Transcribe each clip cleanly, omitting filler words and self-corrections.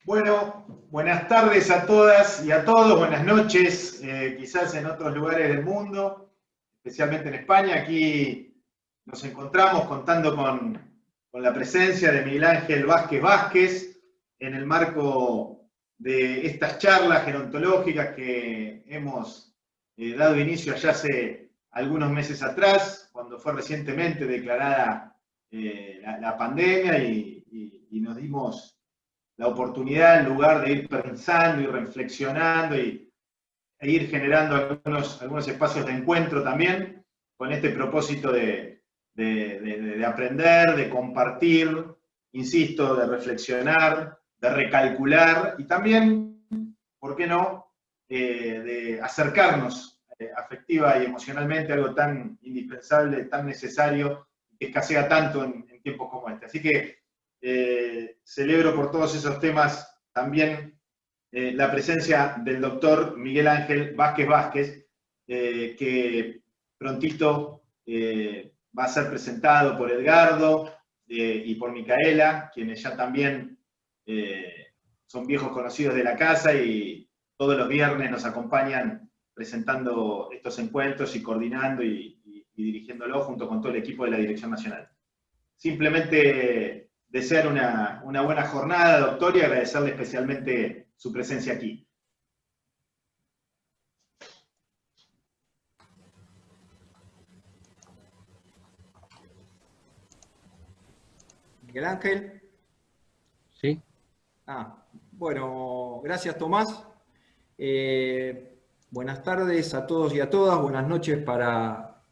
Bueno, buenas tardes a todas y a todos, buenas noches, quizás en otros lugares del mundo, especialmente en España. Aquí nos encontramos contando con la presencia de Miguel Ángel Vázquez Vázquez en el marco de estas charlas gerontológicas que hemos dado inicio allá hace algunos meses atrás, cuando fue recientemente declarada la pandemia y nos dimos la oportunidad, en lugar de ir pensando y reflexionando e ir generando algunos espacios de encuentro también, con este propósito de aprender, de compartir, insisto, de reflexionar, de recalcular y también, ¿por qué no?, de acercarnos afectiva y emocionalmente a algo tan indispensable, tan necesario, que escasea tanto en tiempos como este. Así que celebro por todos esos temas también la presencia del doctor Miguel Ángel Vázquez Vázquez, que prontito va a ser presentado por Edgardo y por Micaela, quienes ya también son viejos conocidos de la casa y todos los viernes nos acompañan presentando estos encuentros y coordinando y dirigiéndolo junto con todo el equipo de la Dirección Nacional. Simplemente desear una buena jornada, doctor, y agradecerle especialmente su presencia aquí. Miguel Ángel. Sí. Bueno, gracias Tomás. Buenas tardes a todos y a todas, buenas noches para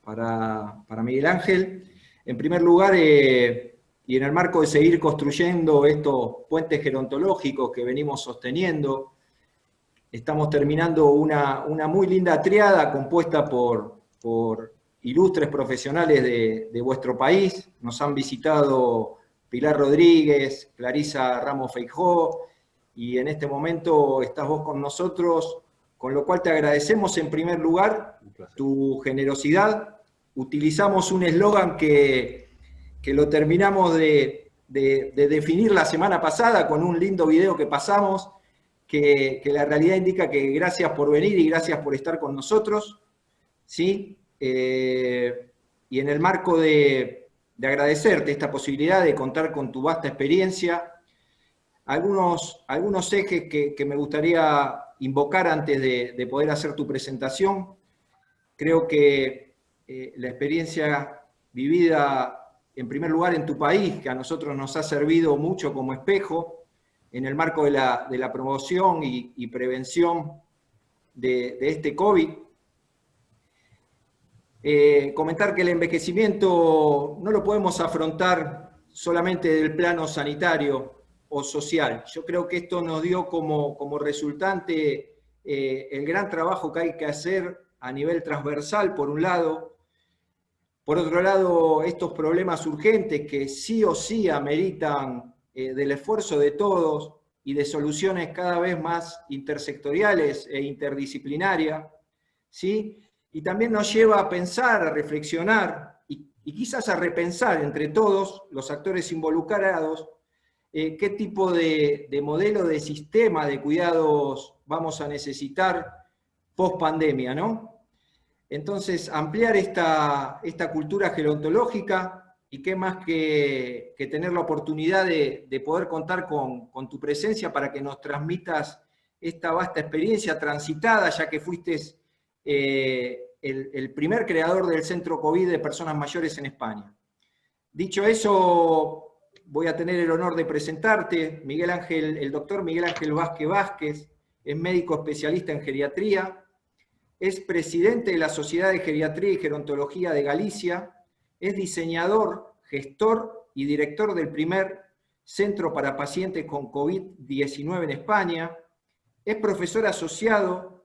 Miguel Ángel. En primer lugar, y en el marco de seguir construyendo estos puentes gerontológicos que venimos sosteniendo, estamos terminando una muy linda triada compuesta por ilustres profesionales de vuestro país. Nos han visitado Pilar Rodríguez, Clarisa Ramos Feijó, y en este momento estás vos con nosotros, con lo cual te agradecemos en primer lugar tu generosidad. Utilizamos un eslogan que lo terminamos de definir la semana pasada con un lindo video que pasamos, que la realidad indica que gracias por venir y gracias por estar con nosotros, ¿sí? Y en el marco de agradecerte esta posibilidad de contar con tu vasta experiencia, algunos ejes que me gustaría invocar antes de poder hacer tu presentación. Creo que la experiencia vivida en primer lugar en tu país, que a nosotros nos ha servido mucho como espejo en el marco de la promoción y prevención de este COVID. Comentar que el envejecimiento no lo podemos afrontar solamente del plano sanitario o social. Yo creo que esto nos dio como resultante el gran trabajo que hay que hacer a nivel transversal, por un lado. Por otro lado, estos problemas urgentes que sí o sí ameritan del esfuerzo de todos y de soluciones cada vez más intersectoriales e interdisciplinarias, ¿sí? Y también nos lleva a pensar, a reflexionar y quizás a repensar entre todos los actores involucrados qué tipo de modelo de sistema de cuidados vamos a necesitar post pandemia, ¿no? Entonces, ampliar esta cultura gerontológica, y qué más que tener la oportunidad de poder contar con tu presencia para que nos transmitas esta vasta experiencia transitada, ya que fuiste el primer creador del Centro COVID de Personas Mayores en España. Dicho eso, voy a tener el honor de presentarte. El doctor Miguel Ángel Vázquez Vázquez es médico especialista en geriatría, es presidente de la Sociedad de Geriatría y Gerontología de Galicia, es diseñador, gestor y director del primer centro para pacientes con COVID-19 en España, es profesor asociado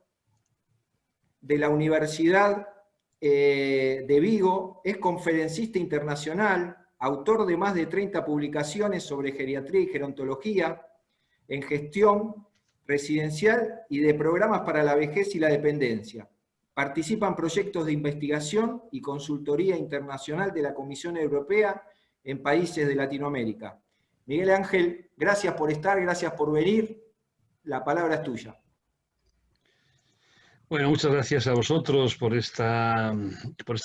de la Universidad de Vigo, es conferencista internacional, autor de más de 30 publicaciones sobre geriatría y gerontología en gestión residencial y de programas para la vejez y la dependencia. Participa en proyectos de investigación y consultoría internacional de la Comisión Europea en países de Latinoamérica. Miguel Ángel, gracias por estar, gracias por venir. La palabra es tuya. Bueno, muchas gracias a vosotros por esta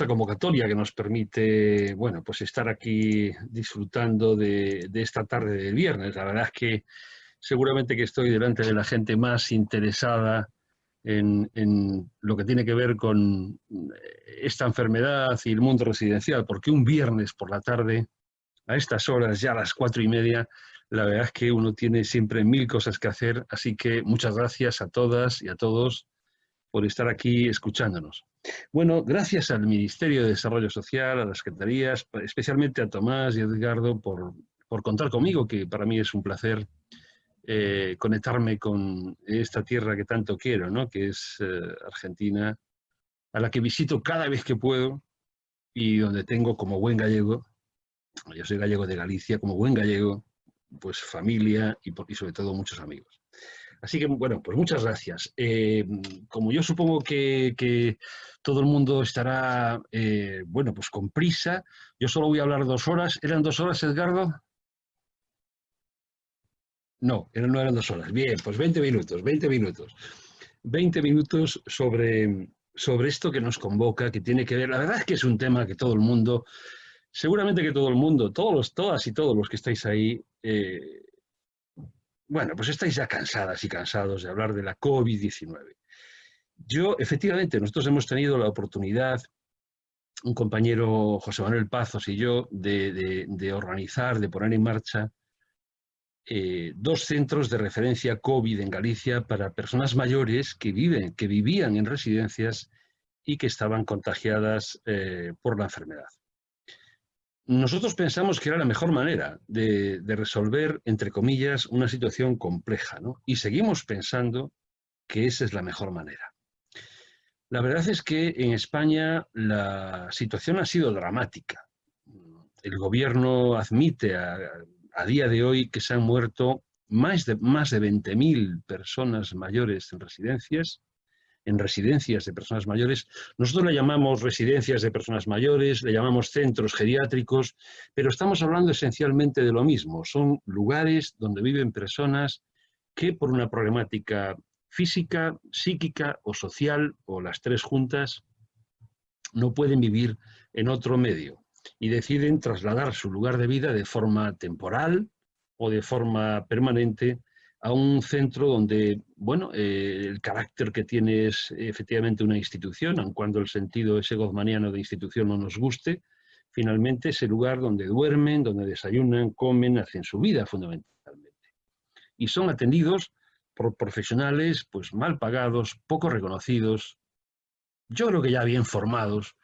convocatoria que nos permite, bueno, pues estar aquí disfrutando de esta tarde del viernes. La verdad es que seguramente que estoy delante de la gente más interesada en lo que tiene que ver con esta enfermedad y el mundo residencial, porque un viernes por la tarde, a estas horas, ya a las 4:30, la verdad es que uno tiene siempre mil cosas que hacer, así que muchas gracias a todas y a todos por estar aquí escuchándonos. Bueno, gracias al Ministerio de Desarrollo Social, a las secretarías, especialmente a Tomás y a Edgardo por contar conmigo, que para mí es un placer conectarme con esta tierra que tanto quiero, ¿no? Que es Argentina, a la que visito cada vez que puedo y donde tengo como buen gallego, yo soy gallego de Galicia, como buen gallego, pues familia y sobre todo muchos amigos. Así que, bueno, pues muchas gracias. Como yo supongo que todo el mundo estará, bueno, pues con prisa, yo solo voy a hablar 2 horas. ¿Eran 2 horas, Edgardo? No, no eran 2 horas. Bien, pues 20 minutos, 20 minutos. 20 minutos sobre esto que nos convoca, que tiene que ver, la verdad es que es un tema que todo el mundo, seguramente que todo el mundo, todas y todos los que estáis ahí, bueno, pues estáis ya cansadas y cansados de hablar de la COVID-19. Yo, efectivamente, nosotros hemos tenido la oportunidad, un compañero, José Manuel Pazos y yo, de organizar, de poner en marcha 2 centros de referencia COVID en Galicia para personas mayores que vivían en residencias y que estaban contagiadas por la enfermedad. Nosotros pensamos que era la mejor manera de resolver, entre comillas, una situación compleja, ¿no? Y seguimos pensando que esa es la mejor manera. La verdad es que en España la situación ha sido dramática. El gobierno admite a día de hoy que se han muerto más de 20.000 personas mayores en residencias de personas mayores. Nosotros le llamamos residencias de personas mayores, le llamamos centros geriátricos, pero estamos hablando esencialmente de lo mismo. Son lugares donde viven personas que por una problemática física, psíquica o social, o las 3 juntas, no pueden vivir en otro medio y deciden trasladar su lugar de vida de forma temporal o de forma permanente a un centro donde, bueno, el carácter que tiene es efectivamente una institución, aun cuando el sentido ese goffmaniano de institución no nos guste, finalmente es el lugar donde duermen, donde desayunan, comen, hacen su vida fundamentalmente. Y son atendidos por profesionales pues mal pagados, poco reconocidos, yo creo que ya bien formados,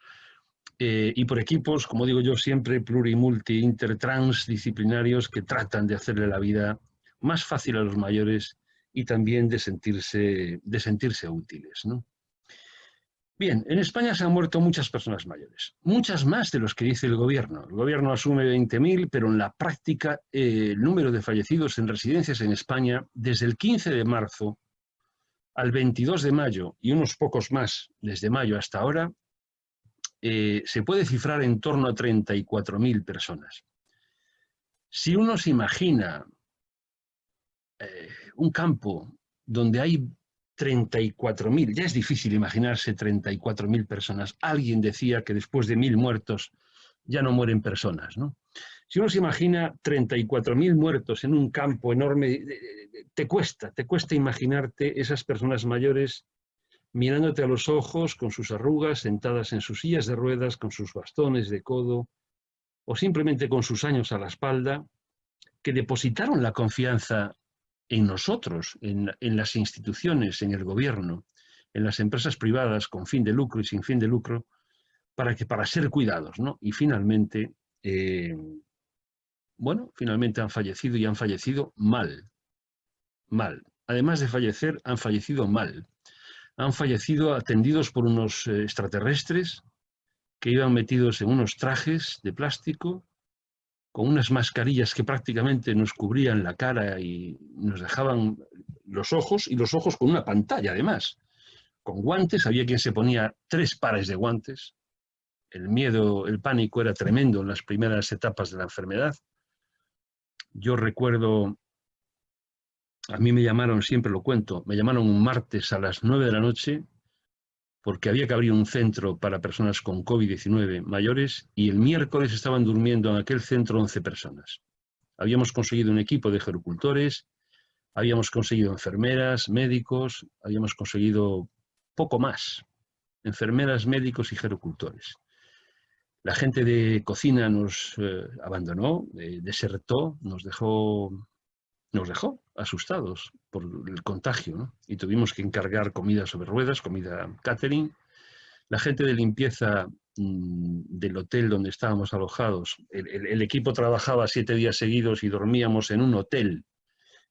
y por equipos, como digo yo siempre, plurimulti, intertransdisciplinarios que tratan de hacerle la vida más fácil a los mayores y también de sentirse útiles, ¿no? Bien, en España se han muerto muchas personas mayores, muchas más de los que dice el gobierno. El gobierno asume 20.000, pero en la práctica el número de fallecidos en residencias en España desde el 15 de marzo al 22 de mayo y unos pocos más desde mayo hasta ahora, se puede cifrar en torno a 34.000 personas. Si uno se imagina un campo donde hay 34.000, ya es difícil imaginarse 34.000 personas. Alguien decía que después de 1.000 muertos ya no mueren personas, ¿no? Si uno se imagina 34.000 muertos en un campo enorme, te cuesta imaginarte esas personas mayores mirándote a los ojos con sus arrugas, sentadas en sus sillas de ruedas, con sus bastones de codo, o simplemente con sus años a la espalda, que depositaron la confianza en nosotros, en las instituciones, en el gobierno, en las empresas privadas con fin de lucro y sin fin de lucro, para ser cuidados, ¿no? Y finalmente, bueno, finalmente han fallecido y han fallecido mal. Además de fallecer, han fallecido mal. Han fallecido atendidos por unos extraterrestres que iban metidos en unos trajes de plástico, con unas mascarillas que prácticamente nos cubrían la cara y nos dejaban los ojos, y los ojos con una pantalla además, con guantes. Había quien se ponía 3 pares de guantes. El miedo, el pánico era tremendo en las primeras etapas de la enfermedad. Yo recuerdo, a mí me llamaron, siempre lo cuento, me llamaron un martes a las 9 de la noche porque había que abrir un centro para personas con COVID-19 mayores y el miércoles estaban durmiendo en aquel centro 11 personas. Habíamos conseguido un equipo de gerocultores, habíamos conseguido enfermeras, médicos, habíamos conseguido poco más, enfermeras, médicos y gerocultores. La gente de cocina nos abandonó, desertó, nos dejó asustados por el contagio, ¿no? Y tuvimos que encargar comida sobre ruedas, comida catering. La gente de limpieza del hotel donde estábamos alojados, el equipo trabajaba 7 días seguidos y dormíamos en un hotel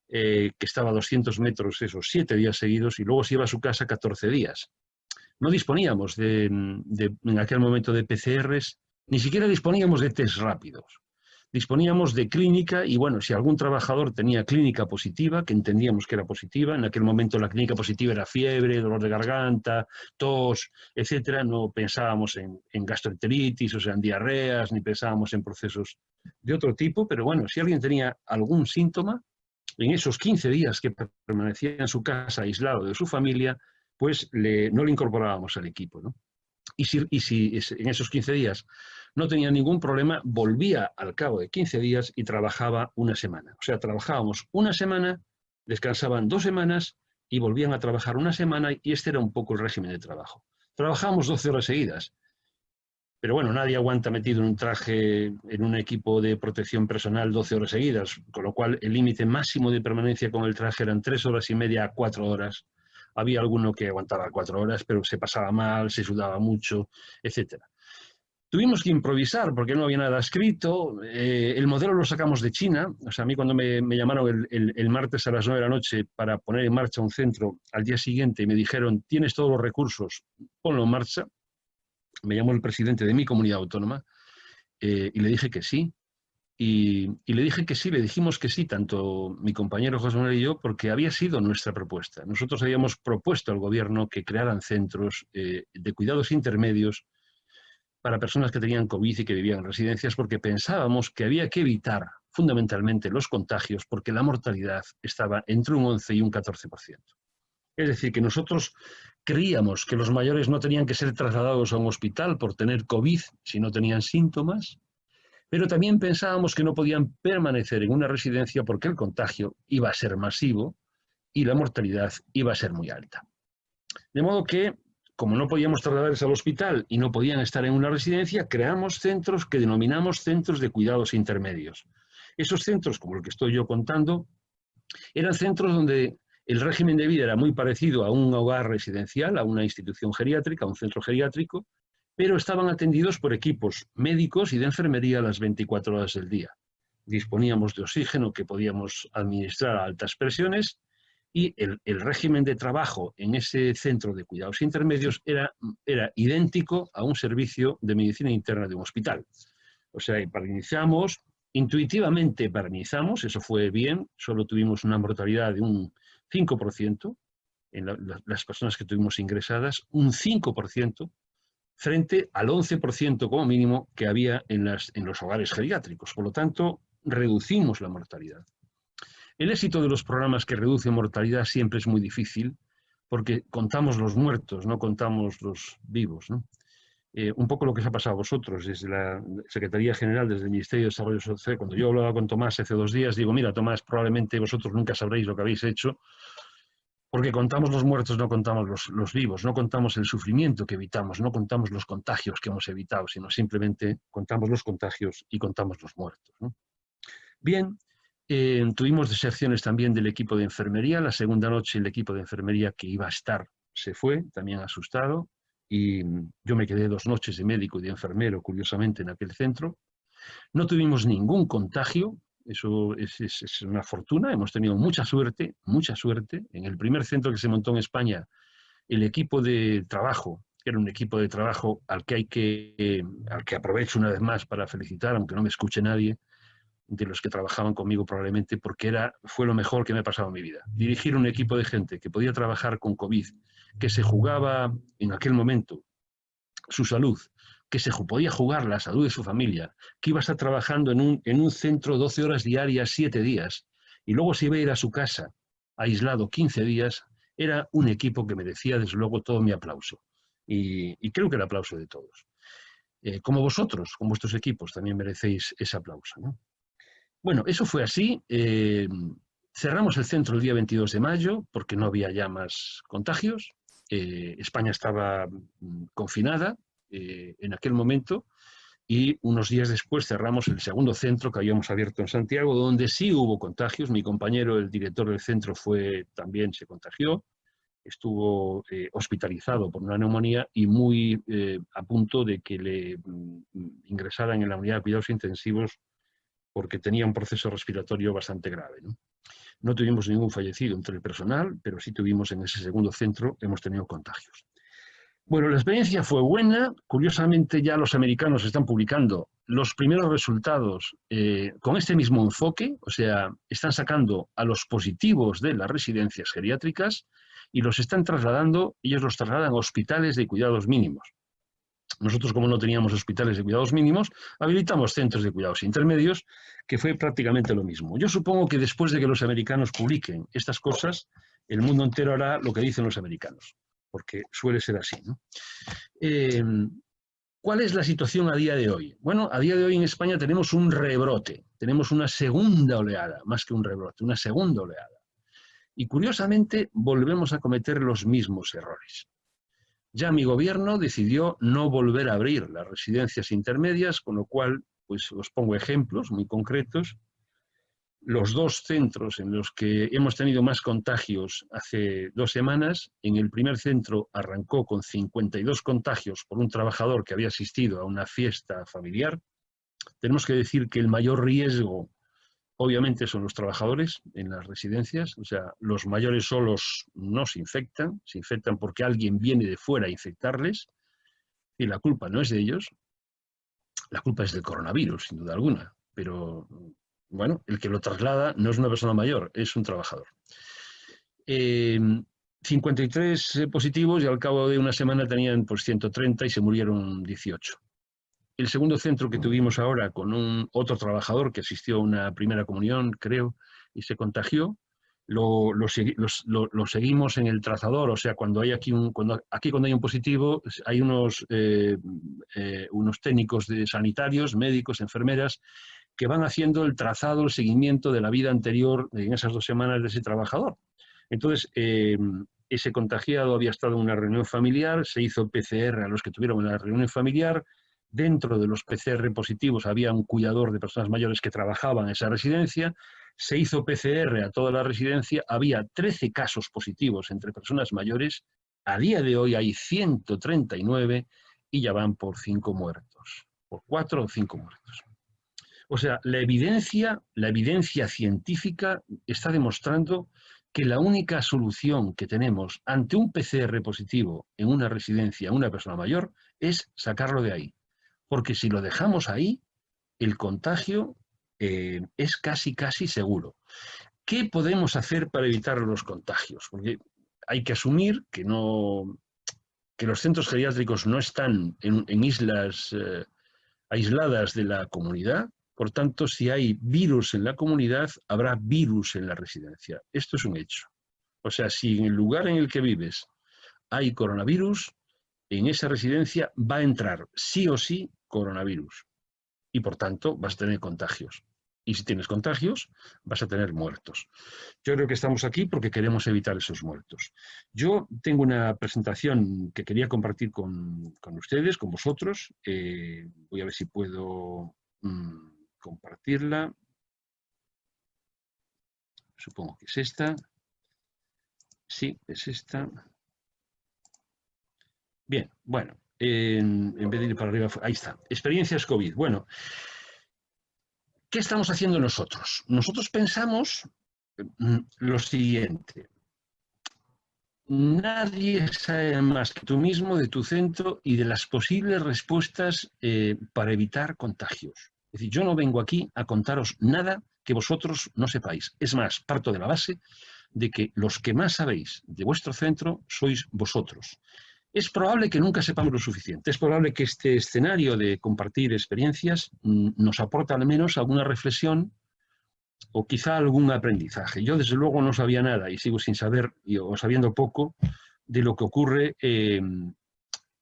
que estaba a 200 metros, esos 7 días seguidos, y luego se iba a su casa 14 días. No disponíamos en aquel momento de PCRs, ni siquiera disponíamos de test rápidos. Disponíamos de clínica y, bueno, si algún trabajador tenía clínica positiva, que entendíamos que era positiva, en aquel momento la clínica positiva era fiebre, dolor de garganta, tos, etcétera, no pensábamos en gastroenteritis, o sea, en diarreas, ni pensábamos en procesos de otro tipo, pero bueno, si alguien tenía algún síntoma, en esos 15 días que permanecía en su casa aislado de su familia, pues no le incorporábamos al equipo, ¿no? Y si en esos 15 días no tenía ningún problema, volvía al cabo de 15 días y trabajaba una semana. O sea, trabajábamos una semana, descansaban 2 semanas y volvían a trabajar una semana, y este era un poco el régimen de trabajo. Trabajábamos 12 horas seguidas, pero bueno, nadie aguanta metido en un traje, en un equipo de protección personal 12 horas seguidas, con lo cual el límite máximo de permanencia con el traje eran 3 horas y media a 4 horas. Había alguno que aguantaba 4 horas, pero se pasaba mal, se sudaba mucho, etc. Tuvimos que improvisar porque no había nada escrito. El modelo lo sacamos de China. O sea, a mí cuando me llamaron el martes a las 9 de la noche para poner en marcha un centro, al día siguiente me dijeron, tienes todos los recursos, ponlo en marcha. Me llamó el presidente de mi comunidad autónoma y le dije que sí. Y le dije que sí, le dijimos que sí, tanto mi compañero José Manuel y yo, porque había sido nuestra propuesta. Nosotros habíamos propuesto al gobierno que crearan centros de cuidados intermedios para personas que tenían COVID y que vivían en residencias, porque pensábamos que había que evitar fundamentalmente los contagios, porque la mortalidad estaba entre un 11 y un 14%. Es decir, que nosotros creíamos que los mayores no tenían que ser trasladados a un hospital por tener COVID si no tenían síntomas, pero también pensábamos que no podían permanecer en una residencia porque el contagio iba a ser masivo y la mortalidad iba a ser muy alta. De modo que, como no podíamos trasladarles al hospital y no podían estar en una residencia, creamos centros que denominamos centros de cuidados intermedios. Esos centros, como el que estoy yo contando, eran centros donde el régimen de vida era muy parecido a un hogar residencial, a una institución geriátrica, a un centro geriátrico, pero estaban atendidos por equipos médicos y de enfermería las 24 horas del día. Disponíamos de oxígeno que podíamos administrar a altas presiones y el régimen de trabajo en ese centro de cuidados intermedios era idéntico a un servicio de medicina interna de un hospital. O sea, intuitivamente paralizamos, eso fue bien, solo tuvimos una mortalidad de un 5% en las personas que tuvimos ingresadas, un 5%, frente al 11% como mínimo que había en los hogares geriátricos. Por lo tanto, reducimos la mortalidad. El éxito de los programas que reducen mortalidad siempre es muy difícil porque contamos los muertos, no contamos los vivos, ¿no? Un poco lo que os ha pasado a vosotros desde la Secretaría General, desde el Ministerio de Desarrollo Social. Cuando yo hablaba con Tomás hace 2 días, digo, mira, Tomás, probablemente vosotros nunca sabréis lo que habéis hecho, porque contamos los muertos, no contamos los vivos, no contamos el sufrimiento que evitamos, no contamos los contagios que hemos evitado, sino simplemente contamos los contagios y contamos los muertos, ¿no? Bien, tuvimos deserciones también del equipo de enfermería. La segunda noche el equipo de enfermería que iba a estar se fue, también asustado, y yo me quedé 2 noches de médico y de enfermero, curiosamente, en aquel centro. No tuvimos ningún contagio. Eso es una fortuna, hemos tenido mucha suerte, mucha suerte. En el primer centro que se montó en España, el equipo de trabajo, que era un equipo de trabajo al que aprovecho una vez más para felicitar, aunque no me escuche nadie, de los que trabajaban conmigo probablemente, porque fue lo mejor que me ha pasado en mi vida. Dirigir un equipo de gente que podía trabajar con COVID, que se jugaba en aquel momento su salud, que se podía jugar la salud de su familia, que iba a estar trabajando en un centro 12 horas diarias, 7 días, y luego se iba a ir a su casa, aislado 15 días, era un equipo que merecía, desde luego, todo mi aplauso. Y creo que el aplauso de todos. Como vosotros, con vuestros equipos, también merecéis ese aplauso, ¿no? Bueno, eso fue así. Cerramos el centro el día 22 de mayo porque no había ya más contagios. España estaba confinada en aquel momento y unos días después cerramos el segundo centro que habíamos abierto en Santiago, donde sí hubo contagios. Mi compañero, el director del centro, también se contagió. Estuvo hospitalizado por una neumonía y muy a punto de que le ingresaran en la unidad de cuidados intensivos porque tenía un proceso respiratorio bastante grave, ¿no? No tuvimos ningún fallecido entre el personal, pero sí tuvimos en ese segundo centro, hemos tenido contagios. Bueno, la experiencia fue buena. Curiosamente ya los americanos están publicando los primeros resultados con este mismo enfoque, o sea, están sacando a los positivos de las residencias geriátricas y los están trasladando, ellos los trasladan a hospitales de cuidados mínimos. Nosotros, como no teníamos hospitales de cuidados mínimos, habilitamos centros de cuidados intermedios, que fue prácticamente lo mismo. Yo supongo que después de que los americanos publiquen estas cosas, el mundo entero hará lo que dicen los americanos, porque suele ser así, ¿no? ¿Cuál es la situación a día de hoy? Bueno, a día de hoy en España tenemos un rebrote, tenemos una segunda oleada, más que un rebrote, una segunda oleada. Y curiosamente volvemos a cometer los mismos errores. Ya mi gobierno decidió no volver a abrir las residencias intermedias, con lo cual, pues os pongo ejemplos muy concretos. Los 2 centros en los que hemos tenido más contagios hace 2 semanas, en el primer centro arrancó con 52 contagios por un trabajador que había asistido a una fiesta familiar. Tenemos que decir que el mayor riesgo, obviamente, son los trabajadores en las residencias, o sea, los mayores solos no se infectan porque alguien viene de fuera a infectarles, y la culpa no es de ellos, la culpa es del coronavirus, sin duda alguna, pero bueno, el que lo traslada no es una persona mayor, es un trabajador. 53 positivos y al cabo de una semana tenían pues 130 y se murieron 18. El segundo centro que tuvimos ahora con otro trabajador que asistió a una primera comunión, creo, y se contagió, lo seguimos en el trazador. O sea, cuando hay cuando hay un positivo, hay unos técnicos sanitarios, médicos, enfermeras, que van haciendo el trazado, el seguimiento de la vida anterior en esas 2 semanas de ese trabajador. Entonces, ese contagiado había estado en una reunión familiar, se hizo PCR a los que tuvieron la reunión familiar. Dentro de los PCR positivos había un cuidador de personas mayores que trabajaba en esa residencia, se hizo PCR a toda la residencia, había 13 casos positivos entre personas mayores, a día de hoy hay 139 y ya van por 5 muertos, por 4 o 5 muertos. O sea, la evidencia científica está demostrando que la única solución que tenemos ante un PCR positivo en una residencia, a una persona mayor, es sacarlo de ahí. Porque si lo dejamos ahí, el contagio es casi seguro. ¿Qué podemos hacer para evitar los contagios? Porque hay que asumir que los centros geriátricos no están en islas aisladas de la comunidad. Por tanto, si hay virus en la comunidad, habrá virus en la residencia. Esto es un hecho. O sea, si en el lugar en el que vives hay coronavirus, en esa residencia va a entrar sí o sí coronavirus y por tanto vas a tener contagios. Y si tienes contagios, vas a tener muertos. Yo creo que estamos aquí porque queremos evitar esos muertos. Yo tengo una presentación que quería compartir con ustedes, con vosotros. Voy a ver si puedo compartirla. Supongo que es esta. Sí, es esta. Bien, bueno. En vez de ir para arriba, ahí está. Experiencias COVID. Bueno, ¿qué estamos haciendo nosotros? Nosotros pensamos lo siguiente. Nadie sabe más que tú mismo de tu centro y de las posibles respuestas para evitar contagios. Es decir, yo no vengo aquí a contaros nada que vosotros no sepáis. Es más, parto de la base de que los que más sabéis de vuestro centro sois vosotros. es probable que nunca sepamos lo suficiente. Es probable que este escenario de compartir experiencias nos aporte al menos alguna reflexión o quizá algún aprendizaje. Yo desde luego no sabía nada y sigo sin saber o sabiendo poco de lo que ocurre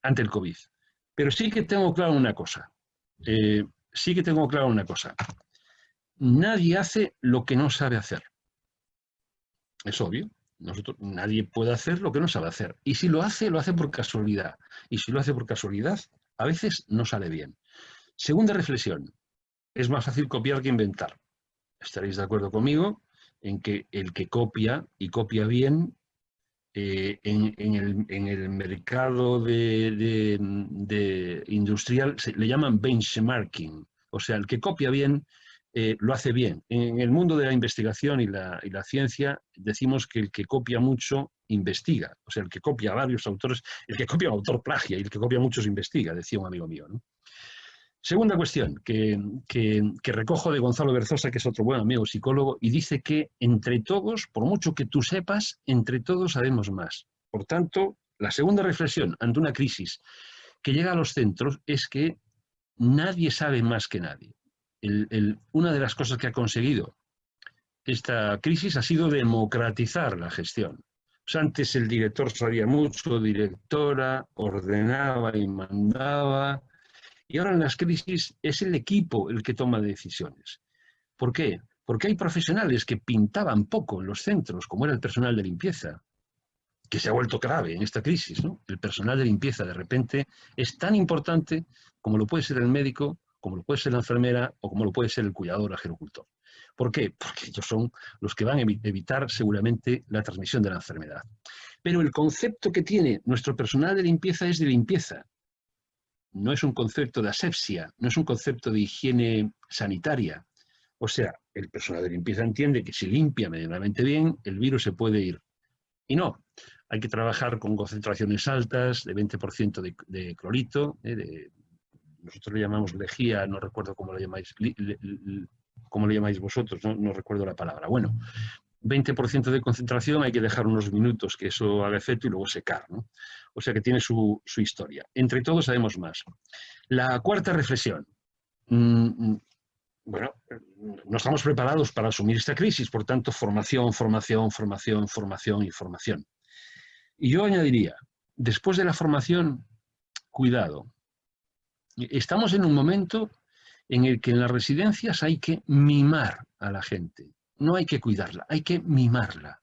ante el COVID. Pero sí que tengo claro una cosa. Nadie hace lo que no sabe hacer. Es obvio. Nadie puede hacer lo que no sabe hacer. Y si lo hace por casualidad. Y si lo hace por casualidad, a veces no sale bien. Segunda reflexión. Es más fácil copiar que inventar. Estaréis de acuerdo conmigo en que el que copia y copia bien en el mercado de industrial le llaman benchmarking. O sea, el que copia bien lo hace bien. En el mundo de la investigación y la ciencia decimos que el que copia mucho investiga. O sea, el que copia a varios autores, el que copia a un autor plagia y el que copia a muchos investiga, decía un amigo mío, ¿no? Segunda cuestión que recojo de Gonzalo Berzosa, que es otro buen amigo psicólogo, y dice que entre todos, por mucho que tú sepas, entre todos sabemos más. Por tanto, la segunda reflexión ante una crisis que llega a los centros es que nadie sabe más que nadie. Una de las cosas que ha conseguido esta crisis ha sido democratizar la gestión. Pues antes el director sabía mucho, directora, ordenaba y mandaba. Y ahora en las crisis es el equipo el que toma decisiones. ¿Por qué? Porque hay profesionales que pintaban poco en los centros, como era el personal de limpieza, que se ha vuelto clave en esta crisis, ¿no? El personal de limpieza de repente es tan importante como lo puede ser el médico, como lo puede ser la enfermera o como lo puede ser el cuidador, agricultor. ¿Por qué? Porque ellos son los que van a evitar seguramente la transmisión de la enfermedad. Pero el concepto que tiene nuestro personal de limpieza es de limpieza. No es un concepto de asepsia, no es un concepto de higiene sanitaria. O sea, el personal de limpieza entiende que si limpia medianamente bien, el virus se puede ir. Y no, hay que trabajar con concentraciones altas, de 20% de clorito, nosotros le llamamos lejía, no recuerdo cómo le llamáis vosotros, no recuerdo la palabra. Bueno, 20% de concentración, hay que dejar unos minutos que eso haga efecto y luego secar, ¿no? O sea que tiene su historia. Entre todos sabemos más. La cuarta reflexión. Bueno, no estamos preparados para asumir esta crisis, por tanto, formación, formación, formación, formación y formación. Y yo añadiría, después de la formación, cuidado. Estamos en un momento en el que en las residencias hay que mimar a la gente. No hay que cuidarla, hay que mimarla.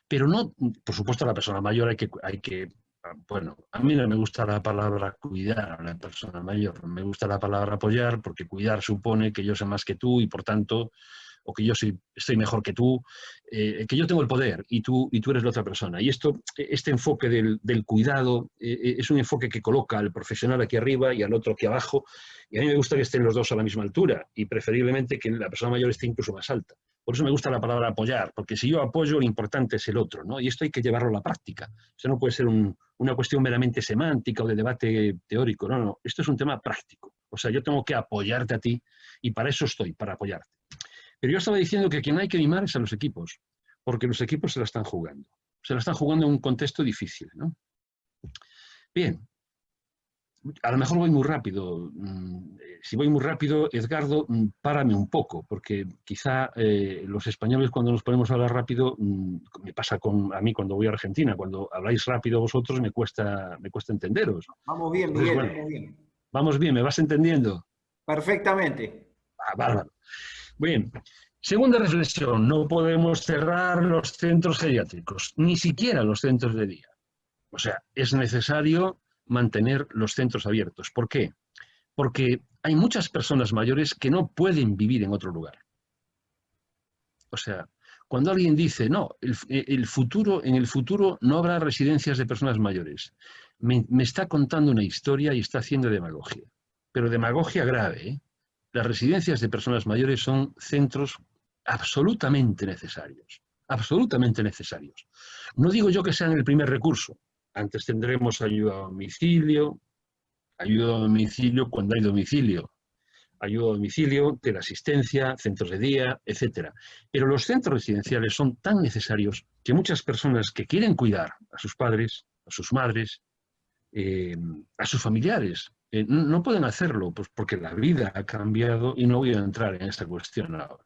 Pero no, por supuesto, a la persona mayor hay que, bueno, a mí no me gusta la palabra cuidar a la persona mayor, me gusta la palabra apoyar, porque cuidar supone que yo sé más que tú y por tanto, o que yo estoy mejor que tú, que yo tengo el poder y tú eres la otra persona. Y este enfoque del cuidado es un enfoque que coloca al profesional aquí arriba y al otro aquí abajo, y a mí me gusta que estén los dos a la misma altura y preferiblemente que la persona mayor esté incluso más alta. Por eso me gusta la palabra apoyar, porque si yo apoyo, lo importante es el otro, ¿no? Y esto hay que llevarlo a la práctica. Esto no puede ser una cuestión meramente semántica o de debate teórico, no. Esto es un tema práctico. O sea, yo tengo que apoyarte a ti y para eso estoy, para apoyarte. Pero yo estaba diciendo que quien hay que mimar es a los equipos, porque los equipos se la están jugando. Se la están jugando en un contexto difícil, ¿no? Bien. A lo mejor voy muy rápido. Si voy muy rápido, Edgardo, párame un poco, porque quizá los españoles cuando nos ponemos a hablar rápido, me pasa a mí cuando voy a Argentina, cuando habláis rápido vosotros me cuesta entenderos. Vamos bien, Miguel, bueno, vamos bien. Vamos bien, ¿me vas entendiendo? Perfectamente. Bárbaro. Bien. Segunda reflexión, no podemos cerrar los centros geriátricos, ni siquiera los centros de día. O sea, es necesario mantener los centros abiertos. ¿Por qué? Porque hay muchas personas mayores que no pueden vivir en otro lugar. O sea, cuando alguien dice, no, en el futuro no habrá residencias de personas mayores, me está contando una historia y está haciendo demagogia. Pero demagogia grave, ¿eh? Las residencias de personas mayores son centros absolutamente necesarios. Absolutamente necesarios. No digo yo que sean el primer recurso. Antes tendremos ayuda a domicilio cuando hay domicilio, ayuda a domicilio, teleasistencia, centros de día, etc. Pero los centros residenciales son tan necesarios que muchas personas que quieren cuidar a sus padres, a sus madres, a sus familiares. No pueden hacerlo, pues porque la vida ha cambiado y no voy a entrar en esta cuestión ahora.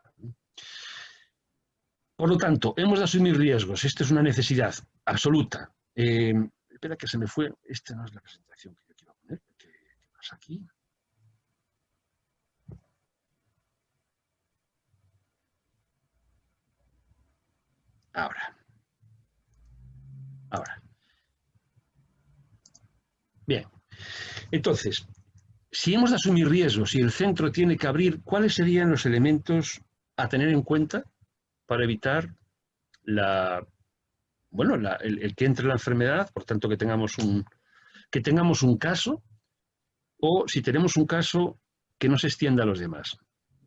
Por lo tanto, hemos de asumir riesgos. Esta es una necesidad absoluta. Espera que se me fue. Esta no es la presentación que yo quiero poner. ¿Qué pasa aquí? Ahora. Bien. Entonces, si hemos de asumir riesgos y el centro tiene que abrir, ¿cuáles serían los elementos a tener en cuenta para evitar el que entre la enfermedad, por tanto que tengamos un caso, o si tenemos un caso, que no se extienda a los demás?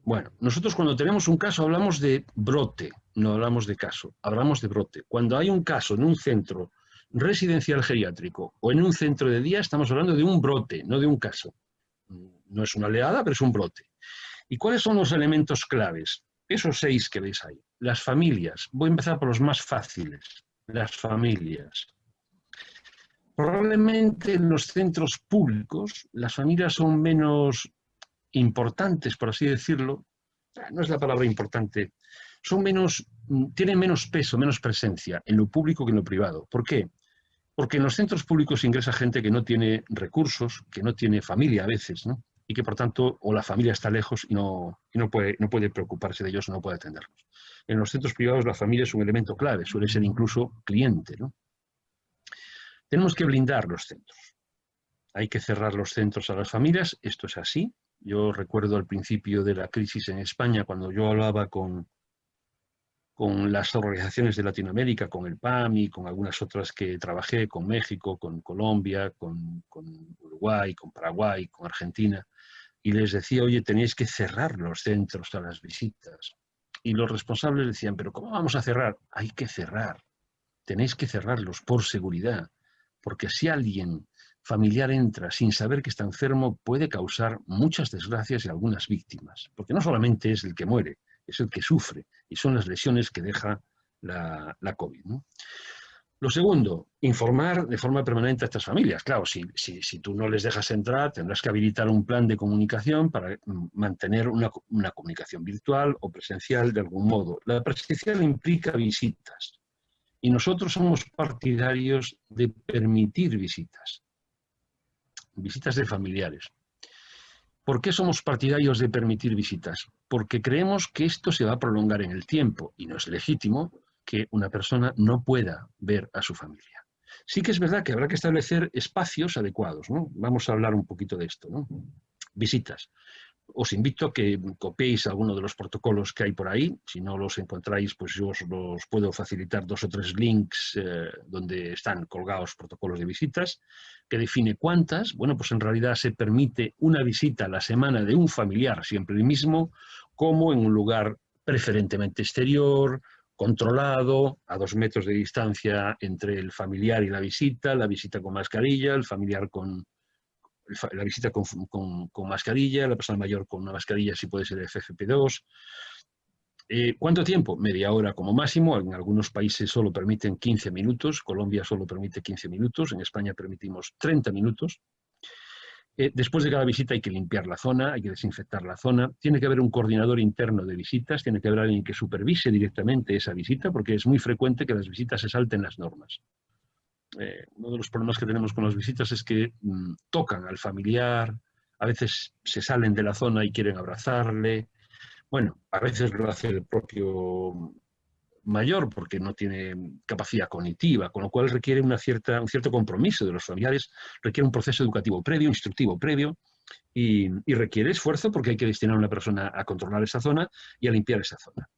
Bueno, nosotros cuando tenemos un caso hablamos de brote, no hablamos de caso, hablamos de brote. Cuando hay un caso en un centro residencial geriátrico o en un centro de día, estamos hablando de un brote, no de un caso. No es una oleada, pero es un brote. ¿Y cuáles son los elementos claves? Esos 6 que veis ahí. Las familias. Voy a empezar por los más fáciles. Las familias. Probablemente en los centros públicos las familias son menos importantes, por así decirlo. No es la palabra importante. Tienen menos peso, menos presencia en lo público que en lo privado. ¿Por qué? Porque en los centros públicos ingresa gente que no tiene recursos, que no tiene familia a veces, ¿no? Y que por tanto, o la familia está lejos y no puede preocuparse de ellos o no puede atenderlos. En los centros privados la familia es un elemento clave, suele ser incluso cliente, ¿no? Tenemos que blindar los centros. Hay que cerrar los centros a las familias, esto es así. Yo recuerdo al principio de la crisis en España, cuando yo hablaba con las organizaciones de Latinoamérica, con el PAMI, con algunas otras que trabajé, con México, con Colombia, con Uruguay, con Paraguay, con Argentina, y les decía, oye, tenéis que cerrar los centros a las visitas. Y los responsables decían, pero ¿cómo vamos a cerrar? Hay que cerrar. Tenéis que cerrarlos por seguridad, porque si alguien familiar entra sin saber que está enfermo, puede causar muchas desgracias y algunas víctimas, porque no solamente es el que muere, es el que sufre, y son las lesiones que deja la COVID, ¿no? Lo segundo, informar de forma permanente a estas familias. Claro, si tú no les dejas entrar, tendrás que habilitar un plan de comunicación para mantener una comunicación virtual o presencial de algún modo. La presencial implica visitas, y nosotros somos partidarios de permitir visitas de familiares. ¿Por qué somos partidarios de permitir visitas? Porque creemos que esto se va a prolongar en el tiempo y no es legítimo que una persona no pueda ver a su familia. Sí que es verdad que habrá que establecer espacios adecuados, ¿no? Vamos a hablar un poquito de esto, ¿no? Visitas. Os invito a que copiéis alguno de los protocolos que hay por ahí. Si no los encontráis, pues yo os los puedo facilitar 2 o 3 links donde están colgados protocolos de visitas, que define cuántas. Bueno, pues en realidad se permite una visita a la semana de un familiar, siempre el mismo, como en un lugar preferentemente exterior, controlado, a 2 metros de distancia entre el familiar y la visita con mascarilla, el familiar la visita con mascarilla, la persona mayor con una mascarilla si puede ser FFP2. ¿Cuánto tiempo? Media hora como máximo. En algunos países solo permiten 15 minutos. Colombia solo permite 15 minutos. En España permitimos 30 minutos. Después de cada visita hay que limpiar la zona, hay que desinfectar la zona. Tiene que haber un coordinador interno de visitas, tiene que haber alguien que supervise directamente esa visita, porque es muy frecuente que las visitas se salten las normas. Uno de los problemas que tenemos con las visitas es que tocan al familiar, a veces se salen de la zona y quieren abrazarle. Bueno, a veces lo hace el propio mayor porque no tiene capacidad cognitiva, con lo cual requiere un cierto compromiso de los familiares, requiere un proceso educativo previo, instructivo previo, y requiere esfuerzo porque hay que destinar a una persona a controlar esa zona y a limpiar esa zona.